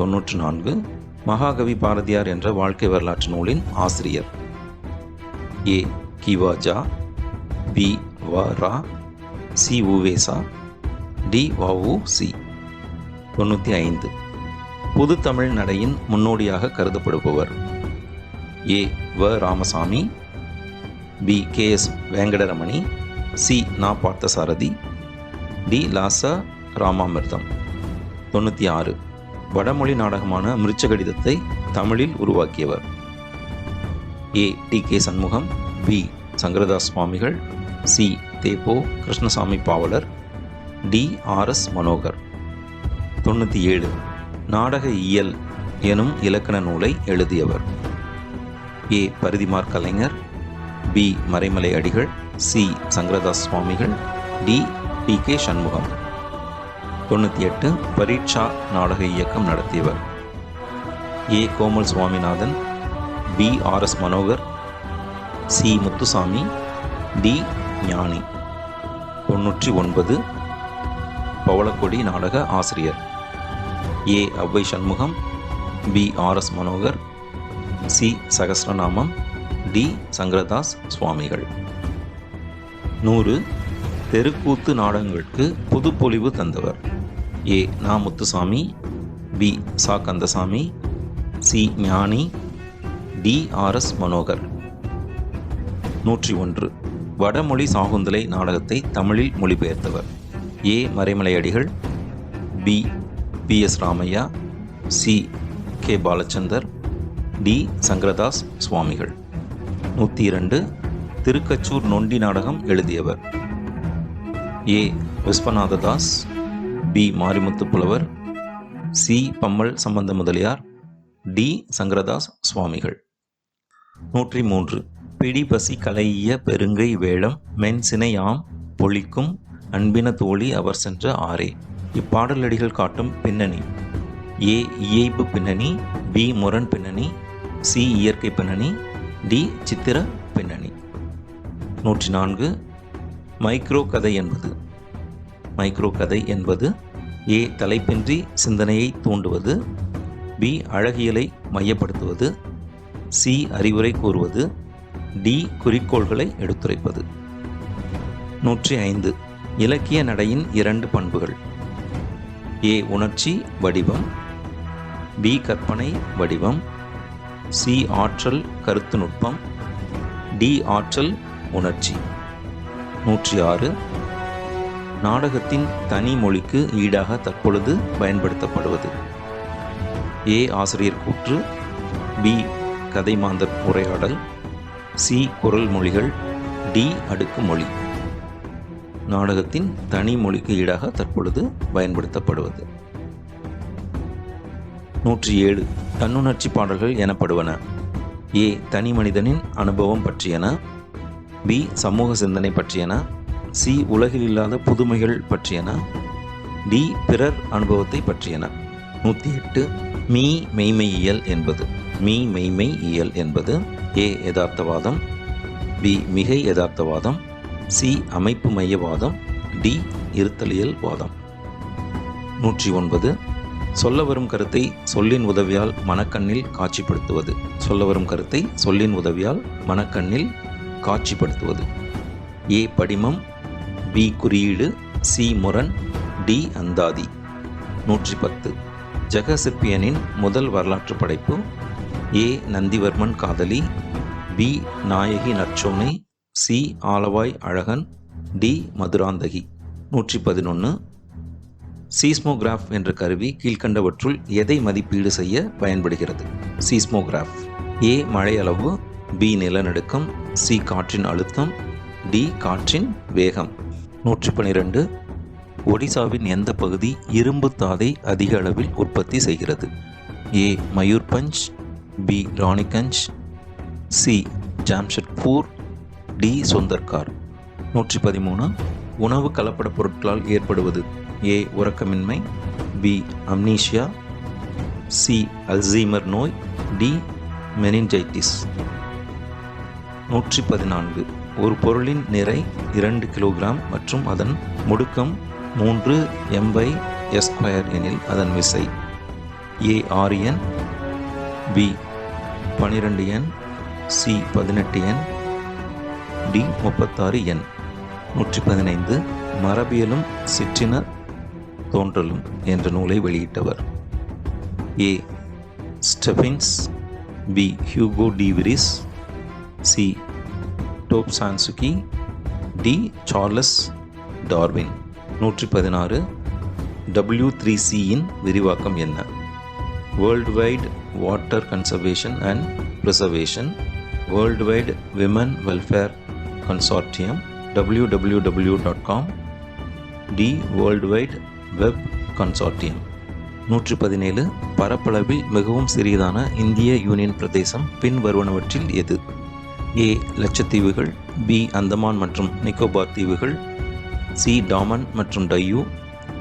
94. மகாகவி பாரதியார் என்ற வாழ்க்கை வரலாற்று நூலின் ஆசிரியர். ஏ Kivaja, B Va Ra, C Uvesa, D Vau Si. 95. புது தமிழ் நடையின் முன்னோடியாக கருதப்படுபவர். A Va Ramasamy, B K S Venkataramani, C Na Parthasarathy, D Lhasa Ramamirtham. 96. வடமொழி நாடகமான மிருச்சகடிதத்தை தமிழில் உருவாக்கியவர். A T K Shanmugam, B Sankaradas Swamigal, C தேப்போ Krishnasamy Pavalar, D R S. Manohar. 97. நாடக இயல் எனும் இலக்கண நூலை எழுதியவர். A Parithimar Kalaignar, B Maraimalai Adigal, C Sankaradas Swamigal, D T K Shanmugam. 98. Pareeksha நாடக இயக்கம் நடத்தியவர். A Komal Swaminathan, B R S. Manohar, C Muthusamy, D Gnani. 99. Pavalakkodi நாடக ஆசிரியர். A Avvai Shanmugam, B R S. Manohar, C Sahasranamam, D Sankaradas Swamigal. 100. தெருக்கூத்து நாடகங்களுக்கு புதுப்பொலிவு தந்தவர். ஏ நா Muthusamy, B Sa Kandasamy, C Gnani, D R S. Manohar. 101. வடமொழி சாகுந்தலை நாடகத்தை தமிழில் மொழிபெயர்த்தவர். A Maraimalaiyadigal, B P S Ramaiah, C K Balachander, D Sankaradas Swamigal. 102. Thirukachur நொண்டி நாடகம் எழுதியவர். ஏ விஸ்வநாததாஸ், பி மாரிமுத்து புலவர், சி பம்மல் சம்பந்த முதலியார், டி சங்கரதாஸ் சுவாமிகள். 103. பிடிபசி கலையிய பெருங்கை வேளம் மென்சினையாம் பொழிக்கும் அன்பின தோழி அவர் சென்ற ஆரே. இப்பாடலடிகள் காட்டும் பின்னணி. ஏ இயைபு பின்னணி, பி முரண் பின்னணி, சி இயற்கை பின்னணி, டி சித்திர பின்னணி. 104. மைக்ரோ கதை என்பது. மைக்ரோ கதை என்பது ஏ தலைப்பின்றி சிந்தனையை தூண்டுவது, பி அழகியலை மையப்படுத்துவது, சி அறிவுரை கூறுவது, டி குறிக்கோள்களை எடுத்துரைப்பது. 105. இலக்கிய நடையின் 2 பண்புகள். A. உணர்ச்சி வடிவம். B. கற்பனை வடிவம். C. ஆற்றல் கருத்து நுட்பம். D. ஆற்றல் உணர்ச்சி. 106. நாடகத்தின் தனி மொழிக்கு ஈடாக தற்பொழுது பயன்படுத்தப்படுவது. A. ஆசிரியர் கூற்று. B. கதைமாந்தர் உரையாடல். C. குரல் மொழிகள். D. அடுக்கு மொழி. நாடகத்தின் தனி மொழிக்கு ஈடாக தற்பொழுது பயன்படுத்தப்படுவது. 107. தன்னுணர்ச்சி பாடல்கள் எனப்படுவன. A. தனி மனிதனின் அனுபவம் பற்றியன. B. சமூக சிந்தனை பற்றியன. C. உலகில் இல்லாத புதுமைகள் பற்றியன. D. பிறர் அனுபவத்தை பற்றியன. 108. மெய்மெய்யியல் என்பது A. யதார்த்தவாதம். B. மிகை யதார்த்தவாதம். C. அமைப்பு மையவாதம். D. இருத்தலியல் வாதம். 109. சொல்ல வரும் கருத்தை சொல்லின் உதவியால் மனக்கண்ணில் காட்சிப்படுத்துவது. A. படிமம். B. குறியீடு. C. முரண். D. அந்தாதி. 110. ஜெகசிற்பியனின் முதல் வரலாற்று படைப்பு. A. நந்திவர்மன் காதலி. B. நாயகி நற்சோனை. C. ஆலவாய் அழகன். D. மதுராந்தகி. 111. சீஸ்மோகிராஃப் என்ற கருவி கீழ்க்கண்டவற்றுள் எதை மதிப்பீடு செய்ய பயன்படுகிறது? சீஸ்மோகிராஃப். A. மழை அளவு. B. நிலநடுக்கம். C. காற்றின் அழுத்தம். D. காற்றின் வேகம். 112. ஒடிசாவின் எந்த பகுதி இரும்பு தாதை அதிக அளவில் உற்பத்தி செய்கிறது? A. Mayurbhanj. B. Raniganj. C. Jamshedpur. D. Sundargarh. 113. உணவு கலப்பட பொருட்களால் ஏற்படுவது. A. உறக்கமின்மை. B. Amnesia. C. Alzheimer நோய். D. மெனிஞ்சைட்டிஸ். 114. ஒரு பொருளின் நிறை 2 கிலோகிராம் மற்றும் அதன் முடுக்கம் 3 m/s² எனில் அதன் விசை. A. 6 N. B. 12 N. C. 18 N. D. 36 N. 115. மரபியலும் சிற்றின தோன்றலும் என்ற நூலை வெளியிட்டவர். A. Stebbins. B. Hugo de Vries. C. Dobzhansky. D. Charles Darwin. 116. W3C இன் விரிவாக்கம் என்ன? World wide water conservation and preservation. World wide women welfare consortium. www.com. D. World wide web consortium. 117. பரப்பளவில் மிகவும் சிறியதான இந்திய யூனியன் பிரதேசம் பின்வருவனவற்றில் எது? A. லட்சத்தீவுகள். B. அந்தமான் மற்றும் நிக்கோபார் தீவுகள். C. Daman மற்றும் டையூ.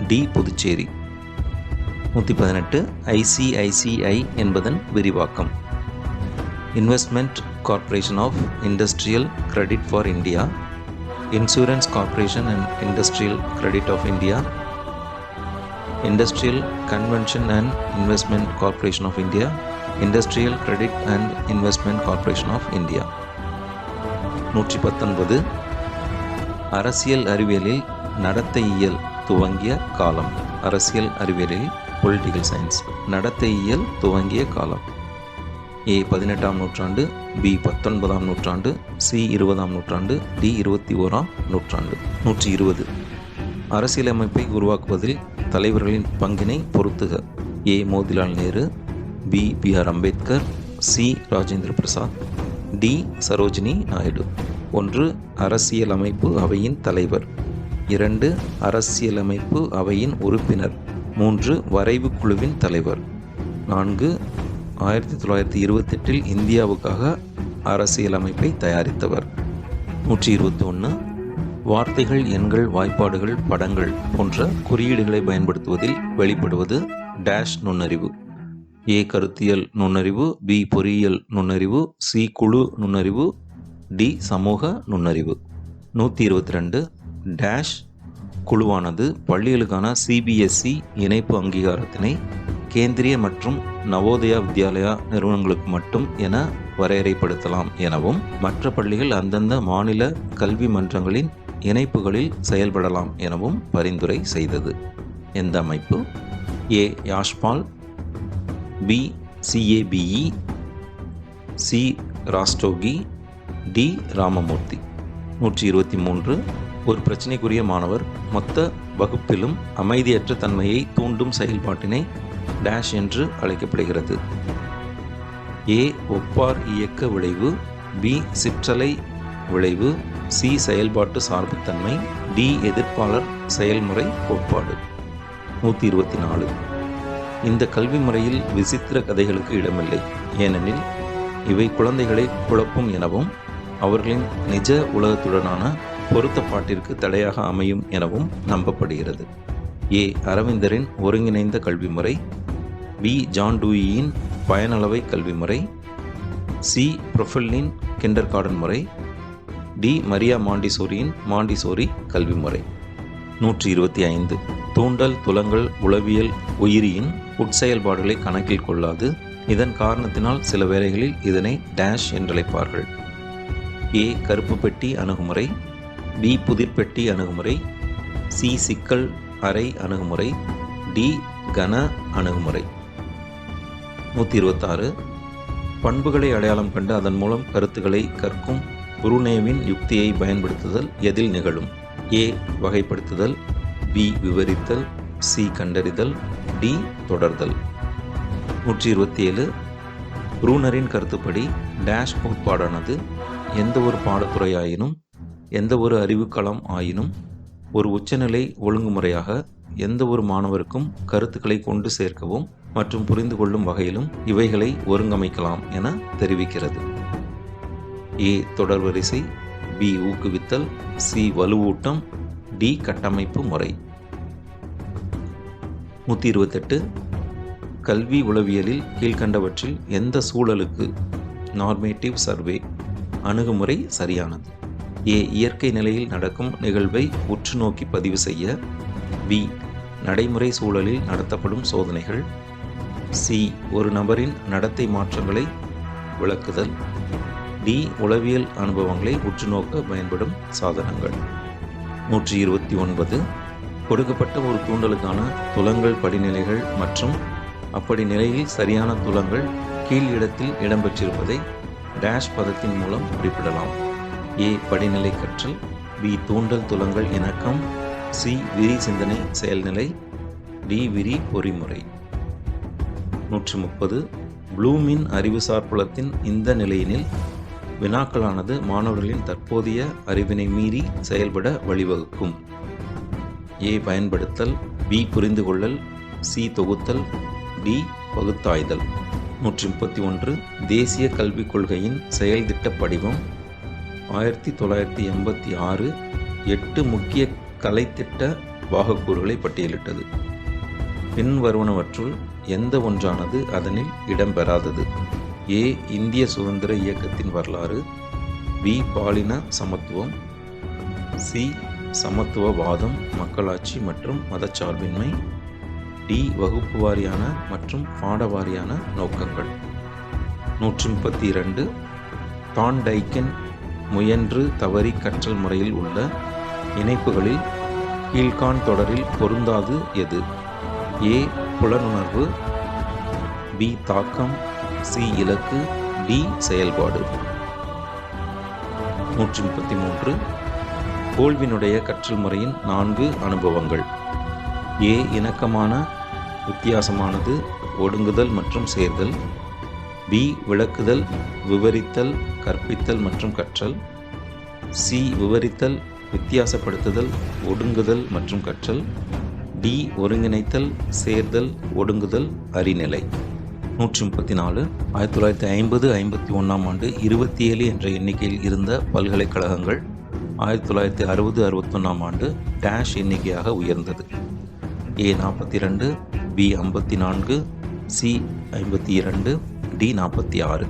D. புதுச்சேரி. 118. ICICI என்பதன் விரிவாக்கம். Investment corporation of industrial credit for India. Insurance corporation and industrial credit of India. Industrial convention and investment corporation of India. Industrial credit and investment corporation of India. 119. அரசியல் அறிவியலில் நடத்தையியல் துவங்கிய காலம். அரசியல் அறிவியலில் political science நடத்தையியல் துவங்கிய காலம். A. 18ஆம் நூற்றாண்டு. B. 19ஆம் நூற்றாண்டு. C. 20ஆம் நூற்றாண்டு. D. 21ஆம் நூற்றாண்டு. 120. அரசியலமைப்பை உருவாக்குவதில் தலைவர்களின் பங்கினை பொறுத்துக. A. Motilal Nehru. B. B.R. Ambedkar. C. Rajendra Prasad. D. Sarojini Naidu. 1. அரசியலமைப்பு அவையின் தலைவர். 2. அரசியலமைப்பு அவையின் உறுப்பினர். 3. வரைவு குழுவின் தலைவர். 4. 1928 இந்தியாவுக்காக அரசியலமைப்பை தயாரித்தவர். 121. வார்த்தைகள், எண்கள், வாய்ப்பாடுகள், படங்கள் போன்ற குறியீடுகளை பயன்படுத்துவதில் வெளிப்படுவது டேஷ் நுண்ணறிவு. A. கருத்தியல் நுண்ணறிவு. B. பொறியியல் நுண்ணறிவு. C. குழு நுண்ணறிவு. D. சமூக நுண்ணறிவு. 122. டேஷ் குழுவானது பள்ளிகளுக்கான CBSE இணைப்பு அங்கீகாரத்தினை கேந்திரிய மற்றும் நவோதயா வித்யாலயா நிறுவனங்களுக்கு மட்டும் என வரையறைப்படுத்தலாம் எனவும் மற்ற பள்ளிகள் அந்தந்த மாநில கல்வி மன்றங்களின் இணைப்புகளில் செயல்படலாம் எனவும் பரிந்துரை செய்தது. எந்த அமைப்பு? A. Yashpal, B. CABE, C. Rastogi, D. Ramamurthy. 123. ஒரு பிரச்சனைக்குரிய மாணவர் மொத்த வகுப்பிலும் அமைதியற்ற தன்மையை தூண்டும் செயல்பாட்டினை டேஷ் என்று அழைக்கப்படுகிறது. ஏ. ஒப்பார் இயக்க விளைவு, பி. சிற்றலை விளைவு, சி. செயல்பாட்டு சார்புத்தன்மை, டி. எதிர்ப்பாளர் செயல்முறை கோட்பாடு. 124. இந்த கல்வி முறையில் விசித்திர கதைகளுக்கு இடமில்லை, ஏனெனில் இவை குழந்தைகளை குழப்பும் எனவும் அவர்களின் நிஜ உலகத்துடனான பொருத்தப்பாட்டிற்கு தடையாக அமையும் எனவும் நம்பப்படுகிறது. ஏ. அரவிந்தரின் ஒருங்கிணைந்த கல்வி முறை, பி. ஜான் டூயியின் பயனளவை கல்வி முறை, சி. ப்ரொஃபெல்லின் கிண்டர்கார்டன் முறை, டி. மரியா மாண்டிசோரியின் மாண்டிசோரி கல்வி முறை. 125. தூண்டல் துலங்கல் உளவியல் உயிரியின் உட்செயல்பாடுகளை கணக்கில் கொள்ளாது. இதன் காரணத்தினால் சில வேளைகளில் இதனை டேஷ் என்றழைப்பார்கள். ஏ. கருப்பு பெட்டி அணுகுமுறை, பி. புதிர்பெட்டி அணுகுமுறை, சி. சிக்கல் அறை அணுகுமுறை, டி. கன அணுகுமுறை. 126. பண்புகளை அடையாளம் கண்டு அதன் மூலம் கருத்துக்களை கற்கும் புருனேவின் யுக்தியை பயன்படுத்துதல் எதில் நிகழும்? ஏ. வகைப்படுத்துதல், பி. விவரித்தல், சி. கண்டறிதல், டி. தொடர்தல். 127. ப்ரூனரின் கருத்துப்படி டேஷ் கோட்பாடானது எந்த ஒரு பாடத்துறையாயினும் எந்த ஒரு அறிவுக்களம் ஆயினும் ஒரு உச்சநிலை ஒழுங்குமுறையாக எந்த ஒரு மாணவருக்கும் கருத்துக்களை கொண்டு சேர்க்கவும் மற்றும் புரிந்து கொள்ளும் வகையிலும் இவைகளை ஒருங்கமைக்கலாம் என தெரிவிக்கிறது. ஏ. தொடர்வரிசை, பி. ஊக்குவித்தல், சி. வலுவூட்டம், டி. கட்டமைப்பு முறை. 128. கல்வி உளவியலில் கீழ்கண்டவற்றில் எந்த சூழலுக்கு நார்மேட்டிவ் சர்வே அணுகுமுறை சரியானது? ஏ. இயற்கை நிலையில் நடக்கும் நிகழ்வை உற்று நோக்கி பதிவு செய்ய, பி. நடைமுறை சூழலில் நடத்தப்படும் சோதனைகள், சி. ஒரு நபரின் நடத்தை மாற்றங்களை விளக்குதல், டி. உளவியல் அனுபவங்களை உற்றுநோக்க பயன்படும் சாதனங்கள். 129. கொடுக்கப்பட்ட ஒரு தூண்டலுக்கான துலங்கல் படிநிலைகள் மற்றும் அப்படி நிலையில் சரியான துலங்கல் கீழ் இடத்தில் இடம்பெற்றிருப்பதை டேஷ் பதத்தின் மூலம் குறிப்பிடலாம். ஏ. படிநிலை கற்றல், பி. தூண்டல் துலங்கல் இணக்கம், சி. விரி சிந்தனை செயல்நிலை, டி. விரி பொறிமுறை. 130. ப்ளூமின் அறிவுசார் புலத்தின் இந்த நிலையினில் வினாக்களானது மாணவர்களின் தற்போதைய அறிவினை மீறி செயல்பட வழிவகுக்கும். ஏ. பயன்படுத்தல், பி. புரிந்து கொள்ளல், சி. தொகுத்தல், டி. பகுத்தாய்தல். 131. தேசிய கல்விக் கொள்கையின் செயல் திட்ட படிவம் 1986 8 முக்கிய கலைத்திட்ட பாகக்கூறுகளை பட்டியலிட்டது. பின்வருவனவற்றுள் எந்த ஒன்றானது அதனில் இடம்பெறாதது? ஏ. இந்திய சுதந்திர இயக்கத்தின் வரலாறு, பி. பாலின சமத்துவம், சி. சமத்துவவாதம், மக்களாட்சி மற்றும் மதச்சார்பின்மை, டி. வகுப்பு வாரியான மற்றும் பாடவாரியான நோக்கங்கள். 132. தான்டைக்கின் முயன்று தவறி கற்றல் முறையில் உள்ள இணைப்புகளில் கீழ்காண் தொடரில் பொருந்தாது எது? ஏ. புலனுணர்வு, பி. தாக்கம், சி. இலக்கு, டி. செயல்பாடு. 133. கோல்வினுடைய கற்றல் முறையின் 4 அனுபவங்கள். ஏ. இணக்கமான வித்தியாசமானது ஒடுங்குதல் மற்றும் சேர்தல், பி. விளக்குதல் விவரித்தல் கற்பித்தல் மற்றும் கற்றல், சி. விவரித்தல் வித்தியாசப்படுத்துதல் ஒடுங்குதல் மற்றும் கற்றல், டி. ஒருங்கிணைத்தல் சேர்தல் ஒடுங்குதல் அறிநிலை. 134. 1950-51 ஆண்டு 27 என்ற எண்ணிக்கையில் இருந்த பல்கலைக்கழகங்கள் 1960-61 ஆண்டு டேஷ் எண்ணிக்கையாக உயர்ந்தது. ஏ. 42, பி. 54, சி. 52, டி. 46.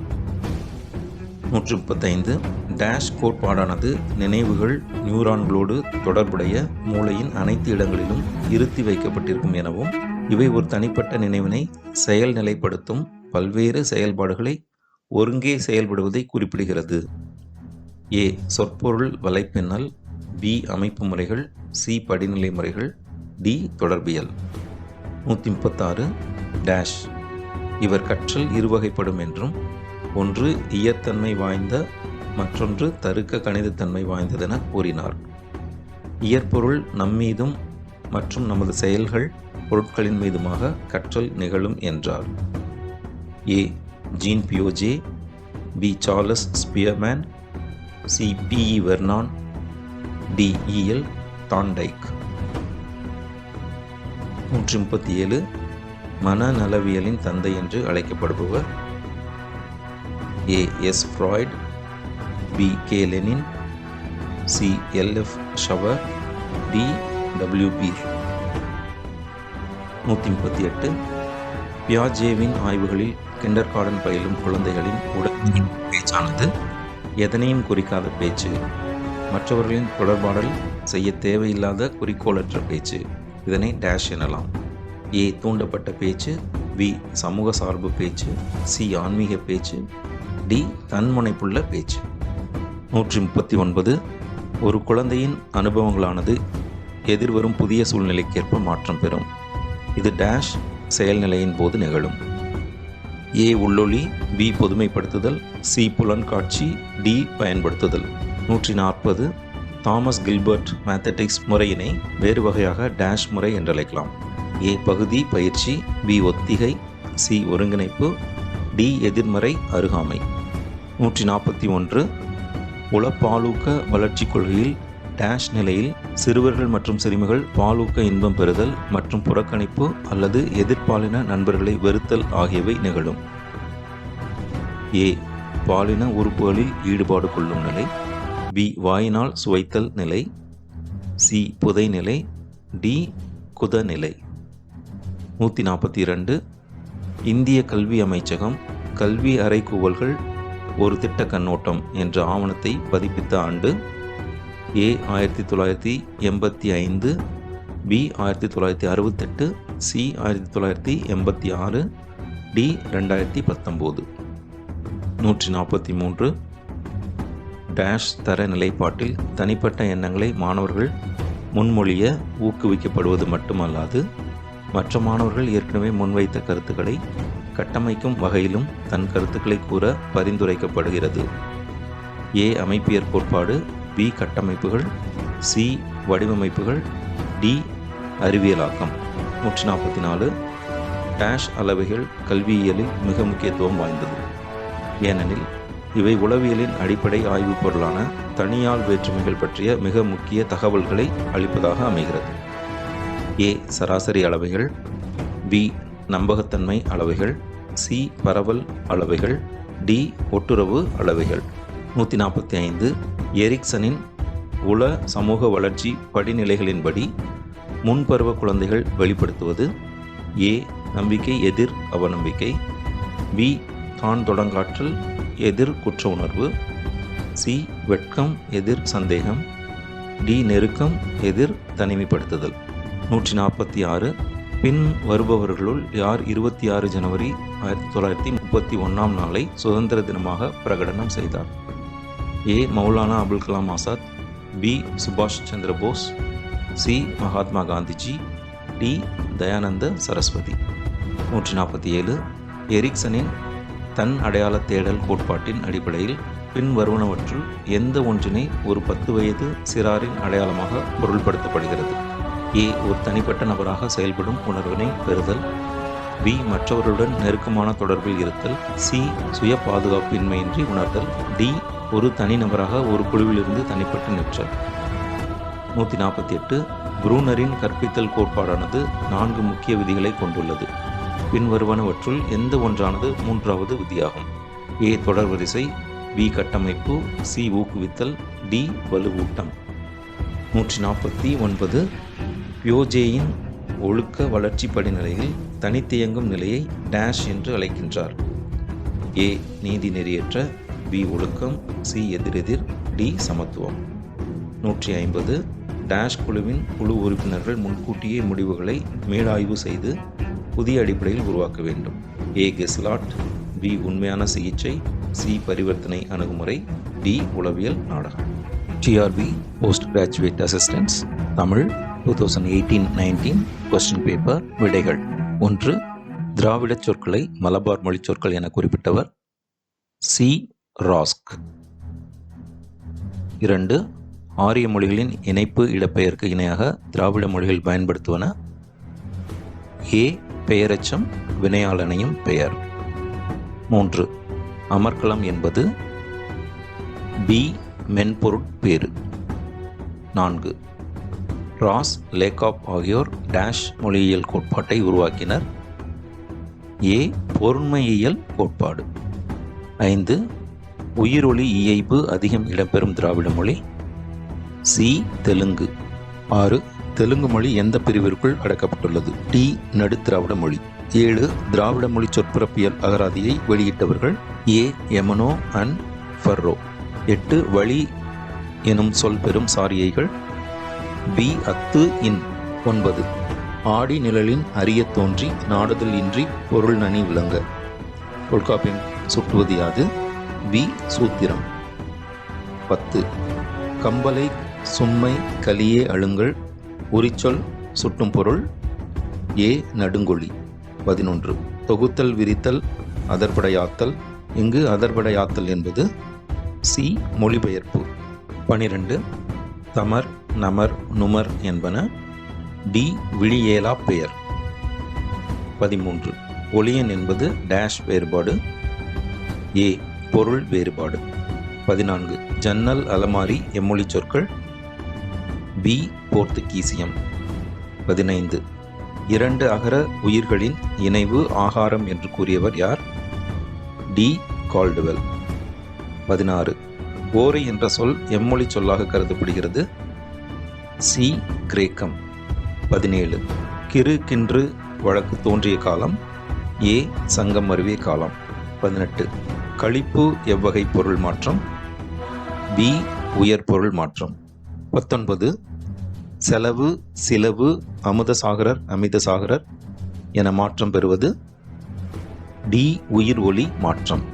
135. டேஷ் கோட்பாடானது நினைவுகள் நியூரான்களோடு தொடர்புடைய மூளையின் அனைத்து இடங்களிலும் இருத்தி வைக்கப்பட்டிருக்கும் எனவும் இவை ஒரு தனிப்பட்ட நினைவினை செயல்நிலைப்படுத்தும் பல்வேறு செயல்பாடுகளை ஒருங்கே செயல்படுவதை குறிப்பிடுகிறது. ஏ. சொற்பொருள் வலைப்பின்னல், பி அமைப்பு முறைகள், சி படிநிலை முறைகள், டி தொடர்பியல். 136 டேஷ் இவர் கற்றல் இருவகைப்படும் என்றும் ஒன்று இயற்தன்மை வாய்ந்த மற்றொன்று தருக்க கணிதத்தன்மை வாய்ந்ததென கூறினார். இயற்பொருள் நம்மீதும் மற்றும் நமது செயல்கள் பொருட்களின் மீதுமாக கற்றல் நிகழும் என்றார். ஏ ஜீன் பியோஜே, B Charles Spearman, C P E Vernon, D E L Thorndike. 137 மனநலவியலின் தந்தை என்று அழைக்கப்படுபவர். A S Freud, B K Lenin, C L F Shaffer, D W Beer. 138 பியாஜேவின் ஆய்வுகளில் கிண்டர்கார்டன் பயிலும் குழந்தைகளின் உடலின் பேச்சானது எதனையும் குறிக்காத பேச்சு, மற்றவர்களின் தொடர்பாடல் செய்ய தேவையில்லாத குறிக்கோளற்ற பேச்சு. இதனை டேஷ் எனலாம். ஏ தூண்டப்பட்ட பேச்சு, பி சமூக சார்பு பேச்சு, சி ஆன்மீக பேச்சு, டி தன்முனைப்புள்ள பேச்சு. 139 ஒரு குழந்தையின் அனுபவங்களானது எதிர்வரும் புதிய சூழ்நிலைக்கேற்ப மாற்றம் பெறும். இது டேஷ் செயல்நிலையின் போது நிகழும். ஏ உள்ளொளி, பி பொதுமைப்படுத்துதல், சி புலன்காட்சி, டி பயன்படுத்துதல். 140 தாமஸ் கில்பர்ட் மேத்தடிக்ஸ் முறையினை வேறு வகையாக டேஷ் முறை என்றழைக்கலாம். ஏ பகுதி பயிற்சி, பி ஒத்திகை, சி ஒருங்கிணைப்பு, டி எதிர்மறை அருகாமை. 141 உளப்பாலூக்க வளர்ச்சி கொள்கையில் டேஷ் நிலையில் சிறுவர்கள் மற்றும் சிறுமிகள் பாலூக்க இன்பம் பெறுதல் மற்றும் புறக்கணிப்பு அல்லது எதிர்பாலின நண்பர்களை வெறுத்தல் ஆகியவை நிகழும். ஏ பாலின உறுப்புகளில் ஈடுபாடு கொள்ளும் நிலை, பி வாயினால் சுவைத்தல் நிலை, சி புதை நிலை, டி குத நிலை. 142 இந்திய கல்வி அமைச்சகம் கல்வி அறைகூவல்கள் ஒரு திட்ட கண்ணோட்டம் என்ற ஆவணத்தை பதிப்பித்த ஆண்டு. ஏ 1985, பி 1968, சி 1986, டி 2019. 143 டேஷ் தர நிலைப்பாட்டில் தனிப்பட்ட எண்ணங்களை மாணவர்கள் முன்மொழிய ஊக்குவிக்கப்படுவது மட்டுமல்லாது மற்ற மாணவர்கள் ஏற்கனவே முன்வைத்த கருத்துக்களை கட்டமைக்கும் வகையிலும் தன் கருத்துக்களை கூற பரிந்துரைக்கப்படுகிறது. ஏ அமைப்பியற் கோட்பாடு, பி கட்டமைப்புகள், சி வடிவமைப்புகள், டி அறிவியலாக்கம். 144 டேஷ் அளவைகள் கல்வியியலில் மிக முக்கியத்துவம் வாய்ந்தது. ஏனெனில் இவை உளவியலின் அடிப்படை ஆய்வுப் பொருளான தனியால் வேற்றுமைகள் பற்றிய மிக முக்கிய தகவல்களை அளிப்பதாக அமைகிறது. ஏ சராசரி அளவைகள், பி நம்பகத்தன்மை அளவைகள், சி பரவல் அளவைகள், டி ஒட்டுறவு அளவைகள். 145 எரிக்சனின் உள சமூக வளர்ச்சி படிநிலைகளின்படி முன்பருவ குழந்தைகள் வெளிப்படுத்துவது. ஏ நம்பிக்கை எதிர் அவநம்பிக்கை, பி தான் தொடங்காற்றல் எதிர் குற்ற உணர்வு, சி வெட்கம் எதிர் சந்தேகம், டி நெருக்கம் எதிர் தனிமைப்படுத்துதல். 146 பின் வருபவர்களுள் யார் 26 ஜனவரி 1931 நாளை சுதந்திர தினமாக பிரகடனம் செய்தார்? ஏ மௌலானா அபுல் கலாம் ஆசாத், பி சுபாஷ் சந்திர போஸ், சி மகாத்மா காந்திஜி, டி தயானந்த சரஸ்வதி. 147 எரிக்சனின் தன் அடையாள தேடல் கோட்பாட்டின் அடிப்படையில் பின் வருவனவற்றுள் எந்த ஒன்றினை ஒரு 10 வயது சிறாரின் அடையாளமாக பொருள்படுத்தப்படுகிறது? ஏ ஒரு தனிப்பட்ட நபராக செயல்படும் உணர்வினை பெறுதல், பி மற்றவர்களுடன் நெருக்கமான தொடர்பில் இருத்தல், சி சுய பாதுகாப்பின்மையின்றி உணர்தல், டி ஒரு தனிநபராக ஒரு குழுவிலிருந்து தனிப்பட்டு நிற்றல். 148 ப்ரூனரின் கற்பித்தல் கோட்பாடானது 4 முக்கிய விதிகளை கொண்டுள்ளது. பின்வருவனவற்றுள் எந்த ஒன்றானது 3வது விதியாகும்? ஏ தொடர் வரிசை, பி கட்டமைப்பு, சி ஊக்குவித்தல், டி வலுவூட்டம். 149 பியோஜேயின் ஒழுக்க வளர்ச்சி படிநிலையில் தனித்தியங்கும் நிலையை டேஷ் என்று அழைக்கின்றார். ஏ நீதி நெறியற்ற, பி ஒழுக்கம், சி எதிரெதிர், டி சமத்துவம். 150 டேஷ் குழுவின் குழு உறுப்பினர்கள் முன்கூட்டியே முடிவுகளை மீளாய்வு செய்து புதிய அடிப்படையில் உருவாக்க வேண்டும். ஏ கெஸ்லாட், பி உண்மையான சிகிச்சை, சி பரிவர்த்தனை அணுகுமுறை, டி உளவியல் நாடகம். TRB post graduate assistants Tamil 2018-19 question paper விடைகள். 1. திராவிட சொற்களை மலபார் மொழி சொற்கள் என குறிப்பிட்டவர் சி. ராஸ்க். 2. ஆரிய மொழிகளின் இணைப்பு இடப்பெயருக்கு இணையாக திராவிட மொழிகள் பயன்படுத்துவன ஏ. பெயரெச்சம் வினையாளனையும் பெயர். 3. அமர்க்களம் என்பது பி. மென்பொருட்பேறு. 4. ராஸ், லேகாப் ஆகியோர் டேஷ் மொழியியல் கோட்பாட்டை உருவாக்கினர். ஏ. பொருண்மையியல் கோட்பாடு. 5. உயிரொலி இயைபு அதிகம் இடம்பெறும் திராவிட மொழி சி. தெலுங்கு. 6. தெலுங்கு மொழி எந்த பிரிவிற்குள் அடக்கப்பட்டுள்ளது? டி. நடுத்திராவிட மொழி. 7. திராவிட மொழி சொற்பிறப்பியல் அகராதியை வெளியிட்டவர்கள் ஏ. Emeneau and ஃபர்ரோ. 8. வழி எனும் சொல் பெறும் சாரியைகள் பி. அத்து இன். 9. ஆடி நிழலின் அரிய தோன்றி நாடுதல் இன்றி பொருள் நனி விளங்க. தொல்காப்பியம் சுட்டுவது யாது? பி. சூத்திரம். 10. கம்பலை சும்மை கலியே அழுங்கள் உரிச்சொல் சுட்டும் பொருள் ஏ. நடுங்கொழி. 11. தொகுத்தல் விரித்தல் அதர்படையாத்தல். இங்கு அதர்படையாத்தல் என்பது சி. மொழிபெயர்ப்பு. 12. தமர் நமர் நுமர் என்பன டி. விழியேலா பெயர். 13. ஒளியன் என்பது டேஷ் வேறுபாடு ஏ. பொருள் வேறுபாடு. 14. ஜன்னல் அலமாரி எம்மொழி சொற்கள் பி. போர்த்துகீசியம். 15. 2 அகர உயிர்களின் இணைவு ஆகாரம் என்று கூறியவர் யார்? டி. கால்டுவெல். 16. ஓரை என்ற சொல் எம்மொழி சொல்லாக கருதப்படுகிறது சி. கிரேக்கம். 17. கிறு கின்று வழக்கு தோன்றிய காலம் ஏ. சங்கம் அருவிய காலம். 18. களிப்பு எவ்வகை பொருள் மாற்றம் பி. உயர் பொருள் மாற்றம். 19. செலவு சிலவு அமுதசாகரர் அமிதசாகரர் என மாற்றம் பெறுவது டி. உயிர் ஒலி மாற்றம்.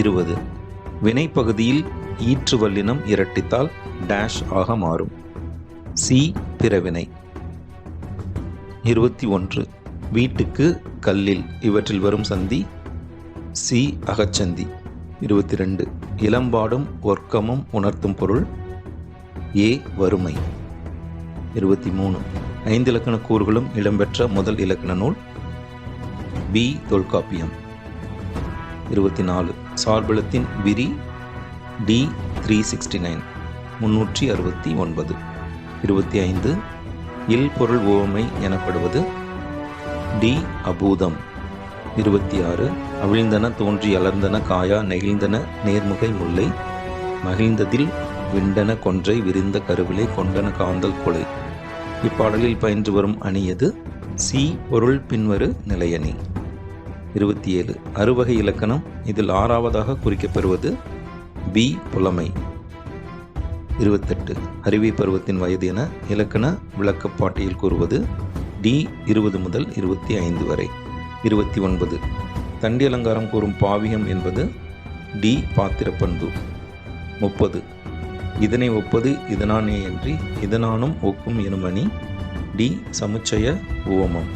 20. வினைப்பகுதியில் ஈற்று வல்லினம் இரட்டித்தால் டேஷ் ஆக மாறும் சி. பிறவினை. 21. வீட்டுக்கு கல்லில் இவற்றில் வரும் சந்தி சி. அகச்சந்தி. 22. இளம்பாடும் ஒர்க்கமும் உணர்த்தும் பொருள் ஏ. வறுமை. 23. 5 இலக்கண கூறுகளும் இடம்பெற்ற முதல் இலக்கண நூல் பி. தொல்காப்பியம். 24. சார்பெழுத்தின் விரி டி. 369 369. 25. இல் பொருள் உவமை எனப்படுவது டி. அபூதம். 26. அவிழ்ந்தன தோன்றி அலர்ந்தன காயா நெகிழ்ந்தன நேர்முகை முல்லை மகிழ்ந்ததில் விண்டன கொன்றை விரிந்த கருவிலை கொண்டன காந்தல் கொலை. இப்பாடலில் பயின்று வரும் அணி எது? சி. பொருள் பின்வரு நிலையணி. 27. அறுவகை இலக்கணம் இதில் 6வதாக குறிக்கப்பெறுவது பி. புலமை. 28. அறிவை பருவத்தின் வயது என இலக்கண விளக்கப்பாட்டியில் கூறுவது டி. 20 முதல் 25 வரை. 29. தண்டி அலங்காரம் கூறும் பாவியம் என்பது டி. பாத்திரப்பண்பு. 30. இதனை ஒப்பது இதனானே என்று இதனானும் ஒக்கும் எனுமணி டி. சமுச்சய உவமம்.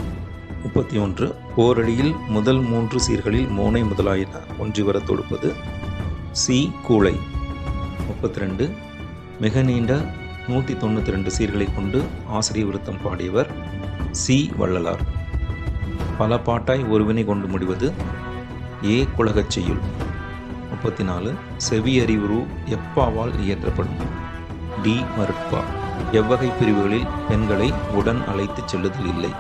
31. ஓரடியில் முதல் 3 சீர்களில் மோனை முதலாயின ஒன்றி வர தொடுப்பது சி. கூளை. 32. மிக நீண்ட 192 சீர்களை கொண்டு ஆசிரிய விருத்தம் பாடியவர் சி. வள்ளலார். பல பாட்டாய் ஒருவினை கொண்டு முடிவது ஏ. குலகச் செய்யுள். 34. செவி அறிவுறு எப்பாவால் இயற்றப்படும் டி. மருட்பா. எவ்வகை பிரிவுகளில் பெண்களை உடன் அழைத்துச் செல்லுதல் இல்லை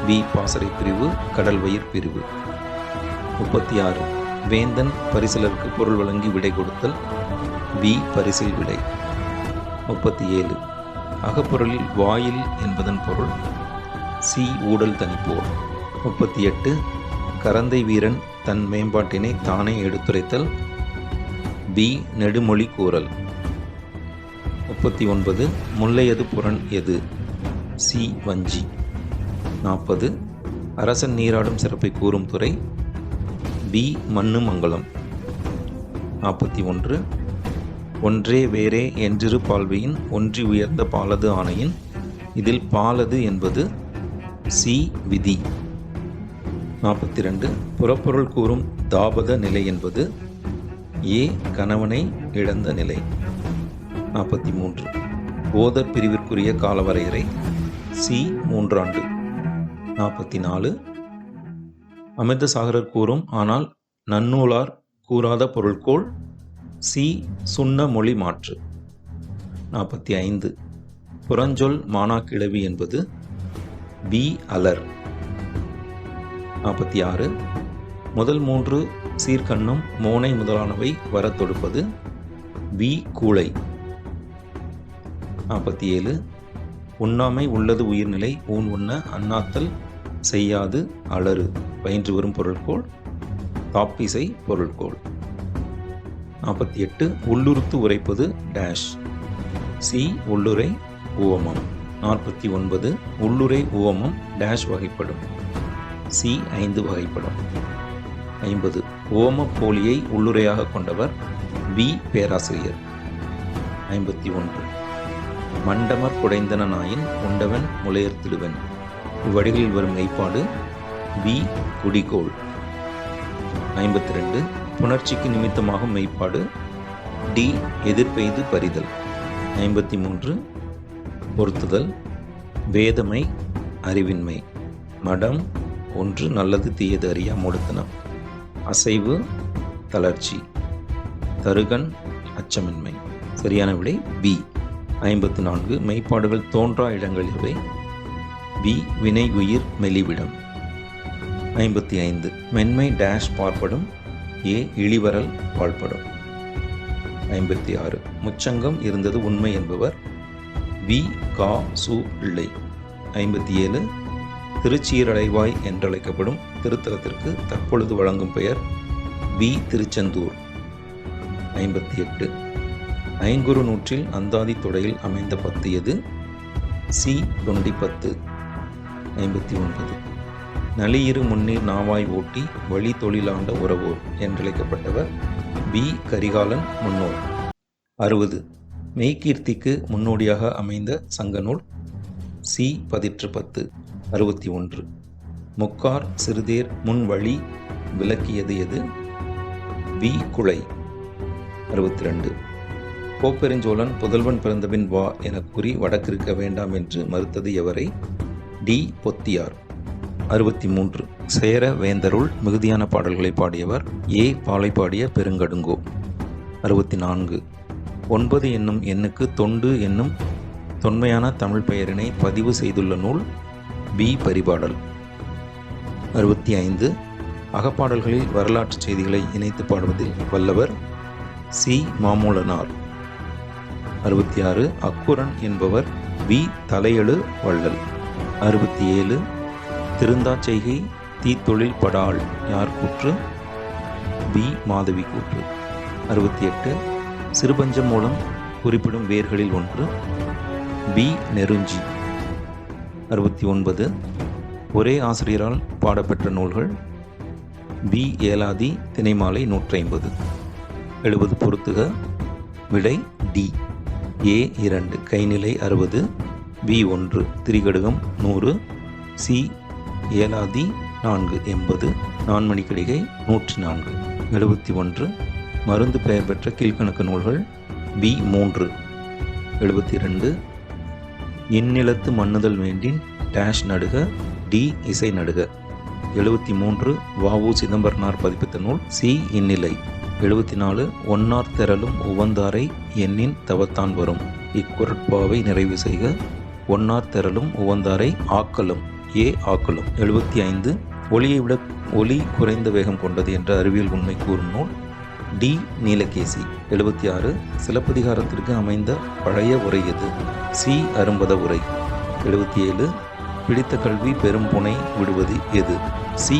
பி. பாசறை பிரிவு கடல் வயிர் பிரிவு. 36. வேந்தன் பரிசிலருக்கு பொருள் வழங்கி விடை கொடுத்தல் பி. பரிசில் விடை. 37. அகப்பொருளில் வாயில் என்பதன் பொருள் சி. ஊடல் தனிப்போர். 38. கரந்தை வீரன் தன் மேம்பாட்டினை தானே எடுத்துரைத்தல் பி. நெடுமொழி கூறல். 39. முல்லையது புறன் எது சி. வஞ்சி. 40. அரசன் நீராடும் சிறப்பை கூறும் துறை பி. மண்ணு மங்கலம். 41. ஒன்றே வேறே என்றிரு பால்வியின் ஒன்றி உயர்ந்த பாலது ஆணையின் இதில் பாலது என்பது சி விதி. 42 புறப்பொருள் கூறும் தாபத நிலை என்பது ஏ கணவனை இழந்த நிலை. 43 ஓதர் பிரிவிற்குரிய காலவரையறை சி 3 ஆண்டு. 44 அமிர்தசாகரர் கூறும் ஆனால் நன்னூலார் கூறாத பொருள்கோள் சி சுண்ண மொழி மாற்று. 45 புறஞ்சொல் மானாக்கிழவி என்பது பி அலர். 46 முதல் 3 சீர்கண்ணும் மோனை முதலானவை வரத் தொடுப்பது பி கூளை. 47 உண்ணாமை உள்ளது உயிர்நிலை ஊன் உண்ண அண்ணாத்தல் செய்யாது அலறு பயின்று வரும் பொருள்கோள் தாப்பிசை பொருள்கோள். 48 உள்ளுறுத்து உரைப்பது டேஷ் சி உள்ளுரை உவமம். 49 உள்ளுரை உவமம் டேஷ் வகைப்படும் சி 5 வகைப்படும். 50 உவம போலியை உள்ளுரையாக கொண்டவர் பி பேராசிரியர். 51 மண்டமர் குடைந்தன நாயின் உண்டவன் முளையர்த்திடுவன் இவ்வடிகளில் வரும் மெய்ப்பாடு பி குடிகோள். 52 புணர்ச்சிக்கு நிமித்தமாகும் மெய்ப்பாடு டி எதிர்ப்பெய்து பறிதல். 53 பொருத்துதல் வேதமை அறிவின்மை மடம் ஒன்று நல்லது தீயது அறியா மூடத்தனம் அசைவு தளர்ச்சி தருகன் அச்சமின்மை. சரியான விடை பி. 54 மெய்ப்பாடுகள் தோன்றா இடங்கள் இவை பி வினை உயிர் மெலிவிடம். 55 மென்மை டேஷ் பார்ப்படும் ஏ இழிவரல் பாழ்படும். 56 முச்சங்கம் இருந்தது உண்மை என்பவர் வி கா சு பிள்ளை. 57 திருச்சீரடைவாய் என்றழைக்கப்படும் திருத்தலத்திற்கு தற்பொழுது வழங்கும் பெயர் வி திருச்செந்தூர். 58 ஐங்குறு நூற்றில் அந்தாதி தொடையில் அமைந்த பத்து எது சி தொண்டிப்பத்து. 59 நளியிரு முன்னீர் நாவாய் ஓட்டி வழி தொழிலாண்ட உறவோர் என்றழைக்கப்பட்டவர் பி கரிகாலன் முன்னோர். 60 மெய்கீர்த்திக்கு முன்னோடியாக அமைந்த சங்கநூல் சி பதிற்று 10. 61 முக்கார் சிறுதேர் முன் வழி விளக்கியது எது பி குளை. 62 கோப்பெருஞ்சோழன் புதல்வன் பிறந்தபின் வா என கூறி வடக்கிருக்க வேண்டாம் என்று மறுத்தது எவரை டி பொத்தியார். 63 சேர வேந்தருள் மிகுதியான பாடல்களை பாடியவர் ஏ பாலை பாடிய பெருங்கடுங்கோ. 64 9 என்னும் எண்ணுக்கு தொண்டு என்னும் தொன்மையான தமிழ் பெயரினை பதிவு செய்துள்ள நூல் பி பரிபாடல். 65 அகப்பாடல்களில் வரலாற்று செய்திகளை இணைத்து பாடுவதில் வல்லவர் சி மாமூலனார். 66 அக்குரன் என்பவர் பி தலையெழு வள்ளல். 67 திருந்தாச் செய்கை தீத்தொழில் படாள் யார் கூற்று பி மாதவி கூற்று. 68 சிறுபஞ்சம் மூலம் குறிப்பிடும் வேர்களில் ஒன்று பி நெருஞ்சி. 69 ஒரே ஆசிரியரால் பாடப்பெற்ற நூல்கள் பி ஏலாதி திணைமாலை 150. 70 பொறுத்துக விடை டி. ஏ 2 கைநிலை 60 பி 1 திரிகடுகம் 100 சி ஏலாதி 4 80 நான்மணிக்கடிகை 104. 71 மருந்து பெயர் பெற்ற கீழ்கணக்கு நூல்கள் பி 3. 72 இந்நிலத்து மன்னுதல் வேண்டின் டேஷ் நடுக டி இசை நடுக. 73 வ.உ. சிதம்பரனார் பதிப்பித்த நூல் சி இந்நிலை. 74 ஒன்னார் தெரலும் உவந்தாரை எண்ணின் தவத்தான் வரும் இக்குறட்பாவை நிறைவு செய்க ஒன்னார் தெரலும் உவந்தாரை ஆக்கலும் ஏ ஆக்கலும். 75 ஒளியை விட ஒளி குறைந்த வேகம் கொண்டது என்ற அறிவியல் உண்மை கூறும் நூல் டி நீலகேசி. 76 சிலப்பதிகாரத்திற்கு அமைந்த பழைய உரை எது சி அரும்பத உரை. 77 பிடித்த கல்வி பெரும் புனை விடுவது எது சி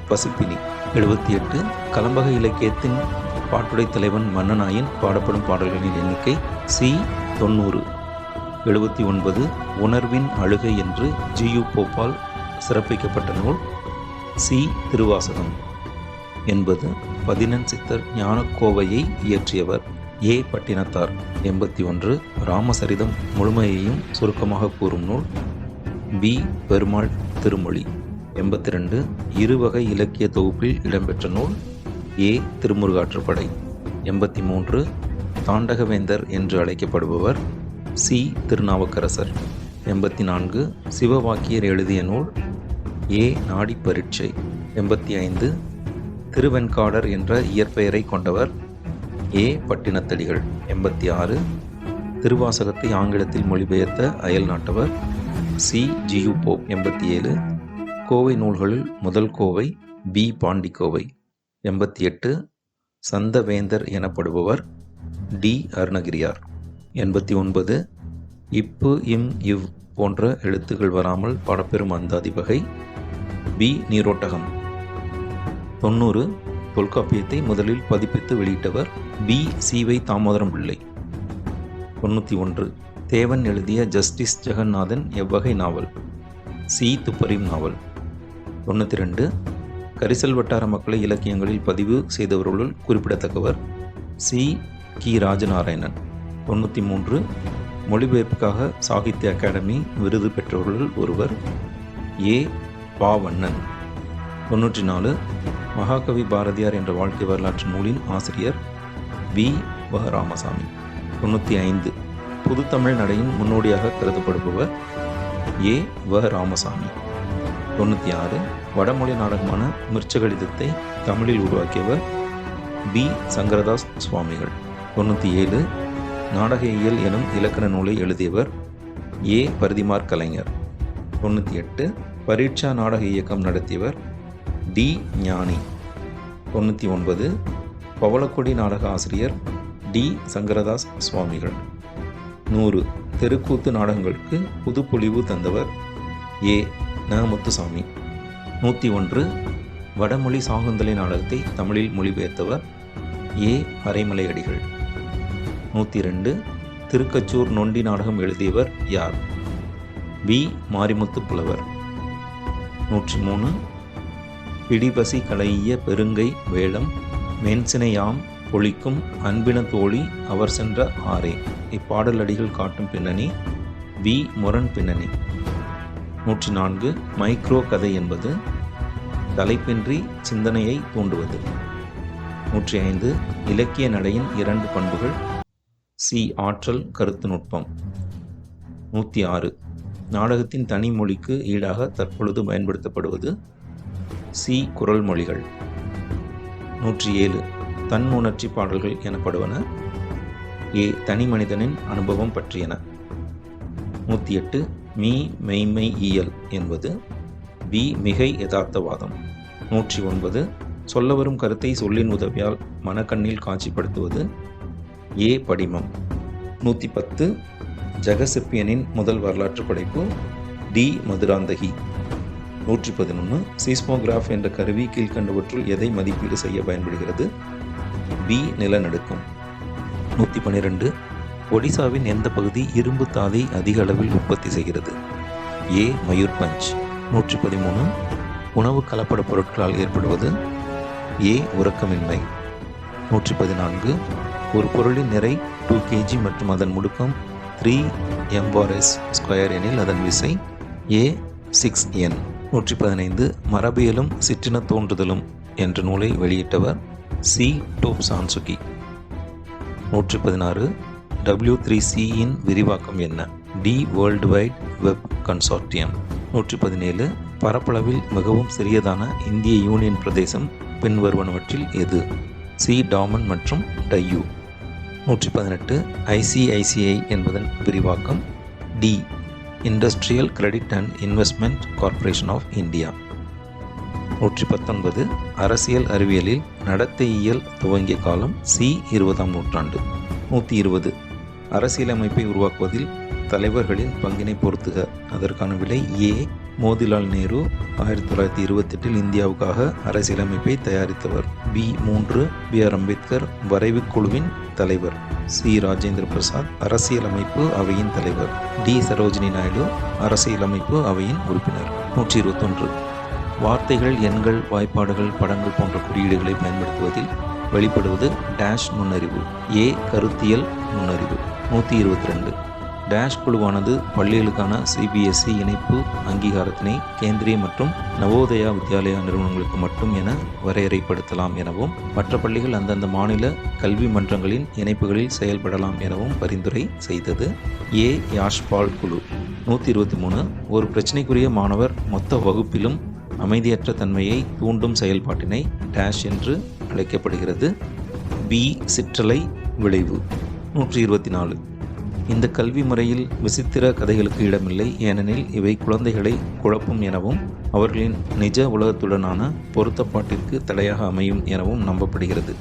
பசுப்பினி. 78 கலம்பக இலக்கியத்தின் பாட்டுடை தலைவன் மன்னனாயின் பாடப்படும் பாடல்களின் எண்ணிக்கை சி 90. 79 உணர்வின் அழுகை என்று ஜி.யு. போப்பால் சிறப்பிக்கப்பட்ட நூல் சி திருவாசகம். 80 பதினெண் சித்தர் ஞானக்கோவையை இயற்றியவர் ஏ. பட்டினத்தார் 81 ராமசரிதம் முழுமையையும் சுருக்கமாக கூறும் நூல். பி. பெருமாள் திருமொழி 82 இருவகை இலக்கிய தொகுப்பில் இடம்பெற்ற நூல். ஏ. திருமுருகாற்றுப்படை 83 தாண்டகவேந்தர் என்று அழைக்கப்படுபவர். சி. திருநாவுக்கரசர் 84 சிவவாக்கியர் எழுதிய நூல். ஏ. நாடி பரீட்சை 85 திருவெண்காடர் என்ற இயற்பெயரை கொண்டவர். ஏ. பட்டினத்தடிகள் 86 திருவாசகத்தை ஆங்கிலத்தில் மொழிபெயர்த்த அயல் நாட்டவர். சி. ஜியு போப் 87 கோவை நூல்களில் முதல் கோவை. பி. பாண்டிக்கோவை 88 சந்தவேந்தர் எனப்படுபவர். டி. அருணகிரியார் 89 இப்பு இம் இவ் போன்ற எழுத்துக்கள் வராமல் பாடப்பெறும் அந்தாதி வகை. பி. நீரோட்டகம் 90 தொல்காப்பியத்தை முதலில் பதிப்பித்து வெளியிட்டவர். பி. சி.வை. தாமோதரம் பிள்ளை 91 தேவன் எழுதிய ஜஸ்டிஸ் ஜெகநாதன் எவ்வகை நாவல். சி. துப்பறியும் நாவல் 92 கரிசல் வட்டார மக்களை இலக்கியங்களில் பதிவு செய்தவர்களுள் குறிப்பிடத்தக்கவர். சி. கி. ராஜநாராயணன் 93 மொழிபெயர்ப்புக்காக சாகித்ய அகாடமி விருது பெற்றவர்களுள் ஒருவர். ஏ. பாவண்ணன் 94 மகாகவி பாரதியார் என்ற வாழ்க்கை வரலாற்று நூலின் ஆசிரியர். வி. வ. ராமசாமி 95 புதுத்தமிழ் நடையின் முன்னோடியாக கருதப்படுபவர். ஏ. வ. ராமசாமி 96 வடமொழி நாடகமான மிர்ச்சகடிதத்தை தமிழில் உருவாக்கியவர். பி. சங்கரதாஸ் சுவாமிகள் 97 நாடக இயல் எனும் இலக்கண நூலை எழுதியவர். ஏ. பரிதிமாற் கலைஞர் 98 பரீட்சா நாடக இயக்கம் நடத்தியவர். டி. ஞானி 99 பவளக்கொடி நாடக ஆசிரியர். டி. சங்கரதாஸ் சுவாமிகள் 100 தெருக்கூத்து நாடகங்களுக்கு புதுப்பொலிவு தந்தவர். ஏ. ந. முத்துசாமி 101 வடமொழி சாகுந்தலை நாடகத்தை தமிழில் மொழிபெயர்த்தவர். ஏ. அரைமலை அடிகள் 102 திருக்கச்சூர் நொண்டி நாடகம் எழுதியவர் யார். பி. மாரிமுத்து புலவர் 103 பிடிபசி களையிய பெருங்கை வேளம் மென்சினையாம் பொழிக்கும் அன்பின தோழி அவர் சென்ற ஆரே. இப்பாடல் அடிகள் காட்டும் பின்னணி. வி. முரண் பின்னணி 104 மைக்ரோ கதை என்பது தலைப்பின்றி சிந்தனையை தூண்டுவது. 105 இலக்கிய நடையின் 2 பண்புகள். சி. ஆற்றல் கருத்து நுட்பம் 106 நாடகத்தின் தனி மொழிக்கு ஈடாக தற்பொழுது பயன்படுத்தப்படுவது. சி. குரல் மொழிகள் 107 தன் உணர்ச்சி பாடல்கள் எனப்படுவன. ஏ. தனி மனிதனின் அனுபவம் பற்றியன. 108 மெய்மை இயல் என்பது. பி. மிகை யதார்த்தவாதம் 109 சொல்ல வரும் கருத்தை சொல்லின் உதவியால் மனக்கண்ணில் காட்சிப்படுத்துவது. ஏ. படிமம் 110 ஜெகசெப்பியனின் முதல் வரலாற்று படைப்பு. டி. மதுராந்தகி 111 சீஸ்மோகிராஃப் என்ற கருவி கீழ்கண்டவற்றுள் எதை மதிப்பீடு செய்ய பயன்படுகிறது. பி. நிலநடுக்கம் 112 ஒடிசாவின் எந்த பகுதி இரும்பு தாதை அதிக அளவில் உற்பத்தி செய்கிறது. ஏ. மயூர்பஞ்ச் 113 உணவு கலப்பட பொருட்களால் ஏற்படுவது. ஏ. உறக்கமின்மை 114 ஒரு பொருளின் நிறை 2 kg மற்றும் அதன் முடுக்கம் 3 m/s² எனில் அதன் விசை. ஏ. 6 n 115 மரபியலும் சிற்றின தோன்றுதலும் என்ற நூலை வெளியிட்டவர். சி. டோப் சான்சுகி 116 W3C இன் விரிவாக்கம் என்ன. D. World wide web consortium 117 பரப்பளவில் மிகவும் சிறியதான இந்திய யூனியன் பிரதேசம் பின்வருவனவற்றில் எது. சி. டாமன் மற்றும் டையூ 118 ICICI என்பதன் விரிவாக்கம். D. Industrial credit and investment corporation of India 119 அரசியல் அறிவியலில் நடத்தையியல் துவங்கிய காலம். சி. 20ஆம் நூற்றாண்டு 120 அரசியலமைப்பை உருவாக்குவதில் தலைவர்களின் பங்கினை பொறுத்துக. அதற்கான விடை ஏ. மோதிலால் நேரு 1928 இந்தியாவுக்காக அரசியலமைப்பை தயாரித்தவர். பி. 3 B.R. அம்பேத்கர் வரைவு குழுவின் தலைவர். சி. ராஜேந்திர பிரசாத் அரசியலமைப்பு அவையின் தலைவர். டி. சரோஜினி நாயுடு அரசியலமைப்பு அவையின் உறுப்பினர். 121 வார்த்தைகள், எண்கள், வாய்ப்பாடுகள், படங்கள் போன்ற குறியீடுகளை பயன்படுத்துவதில் வெளிப்படுவது டேஷ் நுண்ணறிவு. ஏ கருத்தியல் நுண்ணறிவு. 122. டேஷ் குழுவானது பள்ளிகளுக்கான சிபிஎஸ்இ இணைப்பு அங்கீகாரத்தினை கேந்திரிய மற்றும் நவோதயா வித்யாலயா நிறுவனங்களுக்கு மட்டும் என வரையறைப்படுத்தலாம் எனவும் மற்ற பள்ளிகள் அந்தந்த மாநில கல்வி மன்றங்களின் இணைப்புகளில் செயல்படலாம் எனவும் பரிந்துரை செய்தது. ஏ யாஷ்பால் குழு. 123. ஒரு பிரச்சனைக்குரிய மாணவர் மொத்த வகுப்பிலும் அமைதியற்ற தன்மையை தூண்டும் செயல்பாட்டினை டேஷ் என்று அழைக்கப்படுகிறது. பி சிற்றலை விளைவு. 124. இந்த கல்வி முறையில் விசித்திர கதைகளுக்கு இடமில்லை, ஏனெனில் இவை குழந்தைகளை குழப்பும் எனவும் அவர்களின் நிஜ உலகத்துடனான பொருத்தப்பாட்டிற்கு தடையாக அமையும் எனவும் நம்பப்படுகிறது.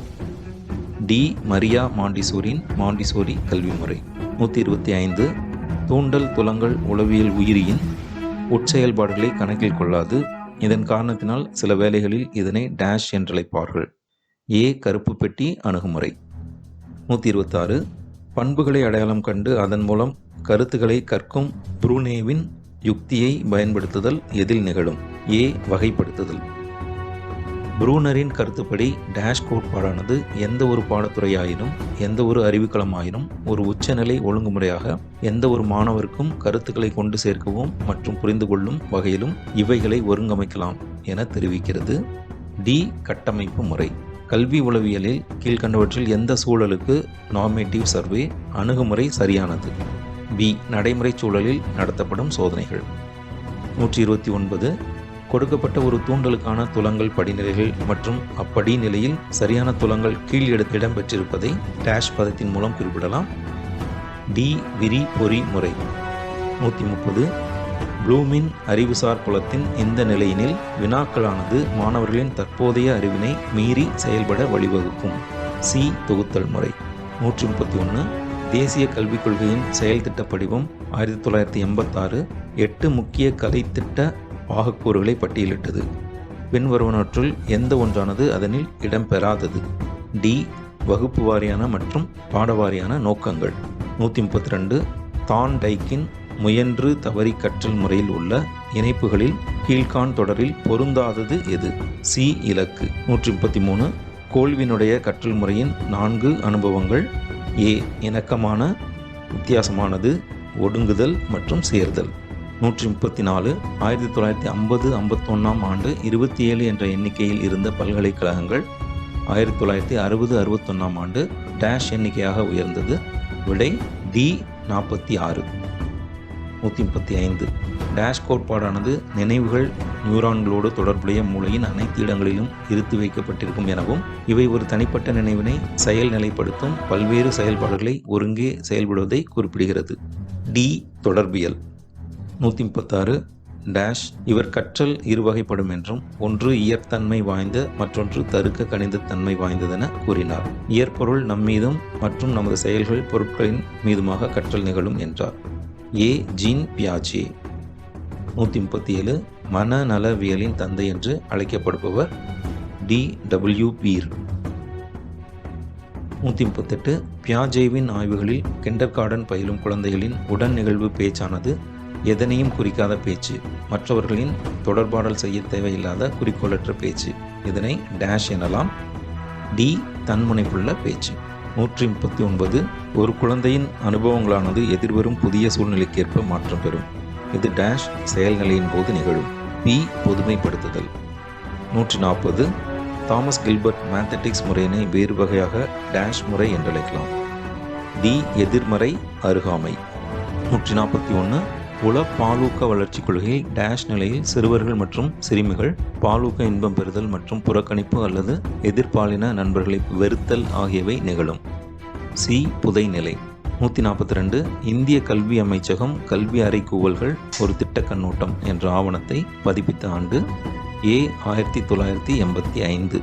டி மரியா மாண்டிசோரியின் மாண்டிசோரி கல்வி முறை. 125. தூண்டல் துலங்கல் உளவியல் உயிரியின் உட்செயல்பாடுகளை கணக்கில் கொள்ளாது. இதன் காரணத்தினால் சில வேளைகளில் இதனை டேஷ் என்றழைப்பார்கள். ஏ கருப்பு பெட்டி அணுகுமுறை. 126. பண்புகளை அடையாளம் கண்டு அதன் மூலம் கருத்துக்களை கற்கும் ப்ரூனேவின் யுக்தியை பயன்படுத்துதல் எதில் நிகழும்? ஏ வகைப்படுத்துதல். ப்ரூனரின் கருத்துப்படி டேஷ் கோட்பாடானது எந்த ஒரு பாடத்துறையாயினும் எந்த ஒரு அறிவுக்களமாயினும் ஒரு உச்சநிலை ஒழுங்குமுறையாக எந்த ஒரு மாணவருக்கும் கருத்துக்களை கொண்டு சேர்க்கவும் மற்றும் புரிந்து கொள்ளும் வகையிலும் இவைகளை ஒருங்கமைக்கலாம் என தெரிவிக்கிறது. டி கட்டமைப்பு முறை. கல்வி உளவியலில் கீழ்கண்டவற்றில் எந்த சூழலுக்கு நார்மேட்டிவ் சர்வே அணுகுமுறை சரியானது? பி நடைமுறை சூழலில் நடத்தப்படும் சோதனைகள். 129. கொடுக்கப்பட்ட ஒரு தூண்டலுக்கான துலங்கல் படிநிலைகள் மற்றும் அப்படிநிலையில் சரியான துலங்கல் கீழ் இடம்பெற்றிருப்பதை டேஷ் பதத்தின் மூலம் குறிப்பிடலாம். டி விரி பொறி முறை. 130. ப்ளூமின் அறிவுசார் புலத்தின் இந்த நிலையினில் வினாக்களானது மாணவர்களின் தற்போதைய அறிவினை மீறி செயல்பட வழிவகுக்கும். சி தொகுத்தல் முறை. 131. தேசிய கல்விக் கொள்கையின் செயல் திட்ட படிவம் 1986 8 முக்கிய கலைத்திட்ட பாகக்கூறுகளை பட்டியலிட்டது. பின்வருவனற்றுள் எந்த ஒன்றானது அதனில் இடம்பெறாதது? டி வகுப்பு வாரியான மற்றும் பாடவாரியான நோக்கங்கள். 132. தான் டைக்கின் முயன்று தவறி கற்றல் முறையில் உள்ள இணைப்புகளில் கீழ்கான் தொடரில் பொருந்தாதது எது? சி இலக்கு. 133. கோல்வினுடைய கற்றல் முறையின் 4 அனுபவங்கள். ஏ இணக்கமான, வித்தியாசமானது, ஒடுங்குதல் மற்றும் சேர்தல். 134. 1950-51 ஆண்டு 27 என்ற எண்ணிக்கையில் இருந்த பல்கலைக்கழகங்கள் 1960-61 ஆண்டு டேஷ் எண்ணிக்கையாக உயர்ந்தது. விடை டி 46. 135. டேஷ் கோட்பாடானது நினைவுகள் நியூரான்களோடு தொடர்புடைய மூளையின் அனைத்து இடங்களிலும் இருத்தி வைக்கப்பட்டிருக்கும் எனவும் இவை ஒரு தனிப்பட்ட நினைவினை செயல்நிலைப்படுத்தும் பல்வேறு செயல்பாடுகளை ஒருங்கே செயல்படுவதை குறிப்பிடுகிறது. டி தொடர்பியல். 136. டேஷ் இவர் கற்றல் இருவகைப்படும் என்றும் ஒன்று இயற்தன்மை வாய்ந்த மற்றொன்று தருக்க கணித தன்மை வாய்ந்ததென கூறினார். இயற்பொருள் நம்மீதும் மற்றும் நமது செயல்கள் பொருட்களின் மீதுமாக கற்றல் நிகழும் என்றார். A gene பியாஜே. 137. மனநலவியலின் தந்தை என்று அழைக்கப்படுபவர் டி டபிள்யூ பீர். 138. பியாஜேவின் ஆய்வுகளில் கிண்டர்கார்டன் பயிலும் குழந்தைகளின் உடன் நிகழ்வு பேச்சானது எதனையும் குறிக்காத பேச்சு, மற்றவர்களின் தொடர்பாடல் செய்ய தேவையில்லாத குறிக்கோளற்ற பேச்சு. இதனை டேஷ் எனலாம். டி தன்முனைப்புள்ள பேச்சு. 139. ஒரு குழந்தையின் அனுபவங்களானது எதிர்வரும் புதிய சூழ்நிலைக்கேற்ப மாற்றம் பெறும். இது டேஷ் செயல்நிலையின் போது நிகழும். பி பொதுமைப்படுத்துதல். 140. தாமஸ் கில்பர்ட் மேத்தடிக்ஸ் முறையினை வேறு வகையாக டேஷ் முறை என்றழைக்கலாம். டி எதிர்மறை அருகாமை. 141. உள பாலூக்க வளர்ச்சி கொள்கையில் டேஷ் நிலையில் சிறுவர்கள் மற்றும் சிறுமிகள் பாலூக்க இன்பம் பெறுதல் மற்றும் புறக்கணிப்பு அல்லது எதிர்பாலின நண்பர்களை வெறுத்தல் ஆகியவை நிகழும். சி புதைநிலை. 142. இந்திய கல்வி அமைச்சகம் கல்வி அறைகூவல்கள் ஒரு திட்ட கண்ணோட்டம் என்ற ஆவணத்தை பதிப்பித்த ஆண்டு. ஏ 1985.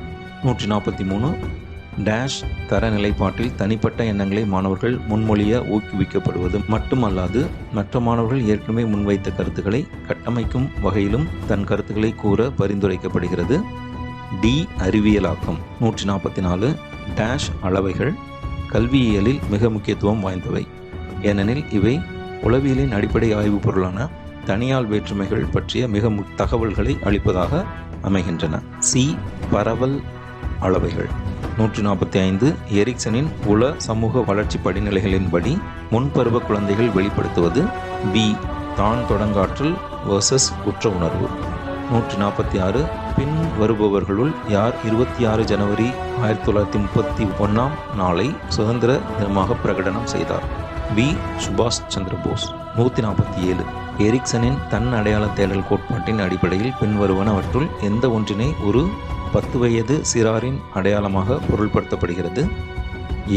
143. டேஷ் தர நிலைப்பாட்டில் தனிப்பட்ட எண்ணங்களை மாணவர்கள் முன்மொழிய ஊக்குவிக்கப்படுவது மட்டுமல்லாது மற்ற மாணவர்கள் ஏற்கனவே முன்வைத்த கருத்துக்களை கட்டமைக்கும் வகையிலும் தன் கருத்துக்களை கூற பரிந்துரைக்கப்படுகிறது. டி அறிவியலாக்கம். 144. டேஷ் அளவைகள் கல்வியியலில் மிக முக்கியத்துவம் வாய்ந்தவை, ஏனெனில் இவை உளவியலின் அடிப்படை ஆய்வு பொருளான தனியால் வேற்றுமைகள் பற்றிய மிக தகவல்களை அளிப்பதாக அமைகின்றன. சி பரவல் அளவைகள். 145 எரிக்சனின் உள சமூக வளர்ச்சி படிநிலைகளின்படி முன்பருவ குழந்தைகள் வெளிப்படுத்துவது. பி. தான் தொடங்காற்றல் வர்சஸ் குற்ற உணர்வு. 146 பின் வருபவர்களுள் யார் 26 ஜனவரி 1931 நாளை சுதந்திர தினமாக பிரகடனம் செய்தார்? வி. சுபாஷ் சந்திர போஸ். 147 எரிக்சனின் தன் அடையாள தேடல் கோட்பாட்டின் அடிப்படையில் பின்வருவனவற்றுள் எந்த ஒன்றினை ஒரு 10 வயது சிறாரின் அடையாளமாக பொருள்படுத்தப்படுகிறது?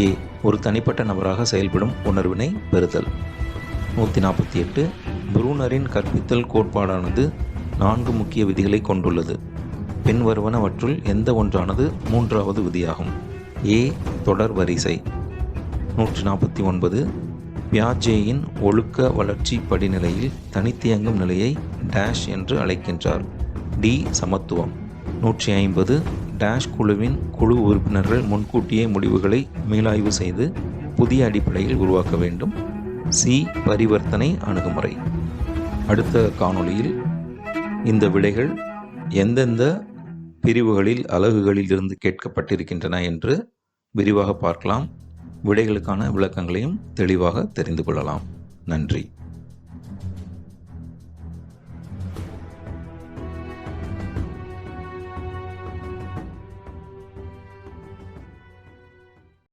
ஏ. ஒரு தனிப்பட்ட நபராக செயல்படும் உணர்வினை பெறுதல். 148 ப்ரூனரின் கற்பித்தல் கோட்பாடானது 4 முக்கிய விதிகளை கொண்டுள்ளது. பின்வருவனவற்றுள் எந்த ஒன்றானது 3வது விதியாகும்? ஏ. தொடர் வரிசை. 149 பியாஜேயின் ஒழுக்க வளர்ச்சி படிநிலையில் தனித்தியங்கும் நிலையை டேஷ் என்று அழைக்கின்றார்? டி. சமத்துவம். 150 டேஷ் குழுவின் குழு உறுப்பினர்கள் முன்கூட்டியே முடிவுகளை மீளாய்வு செய்து புதிய அடிப்படையில் உருவாக்க வேண்டும். சி. பரிவர்த்தனை அணுகுமுறை. அடுத்த காணொளியில் இந்த விடைகள் எந்தெந்த பிரிவுகளில் அலகுகளில் இருந்து கேட்கப்பட்டிருக்கின்றன என்று விரிவாக பார்க்கலாம். விடைகளுக்கான விளக்கங்களையும் தெளிவாக தெரிந்து கொள்ளலாம். நன்றி.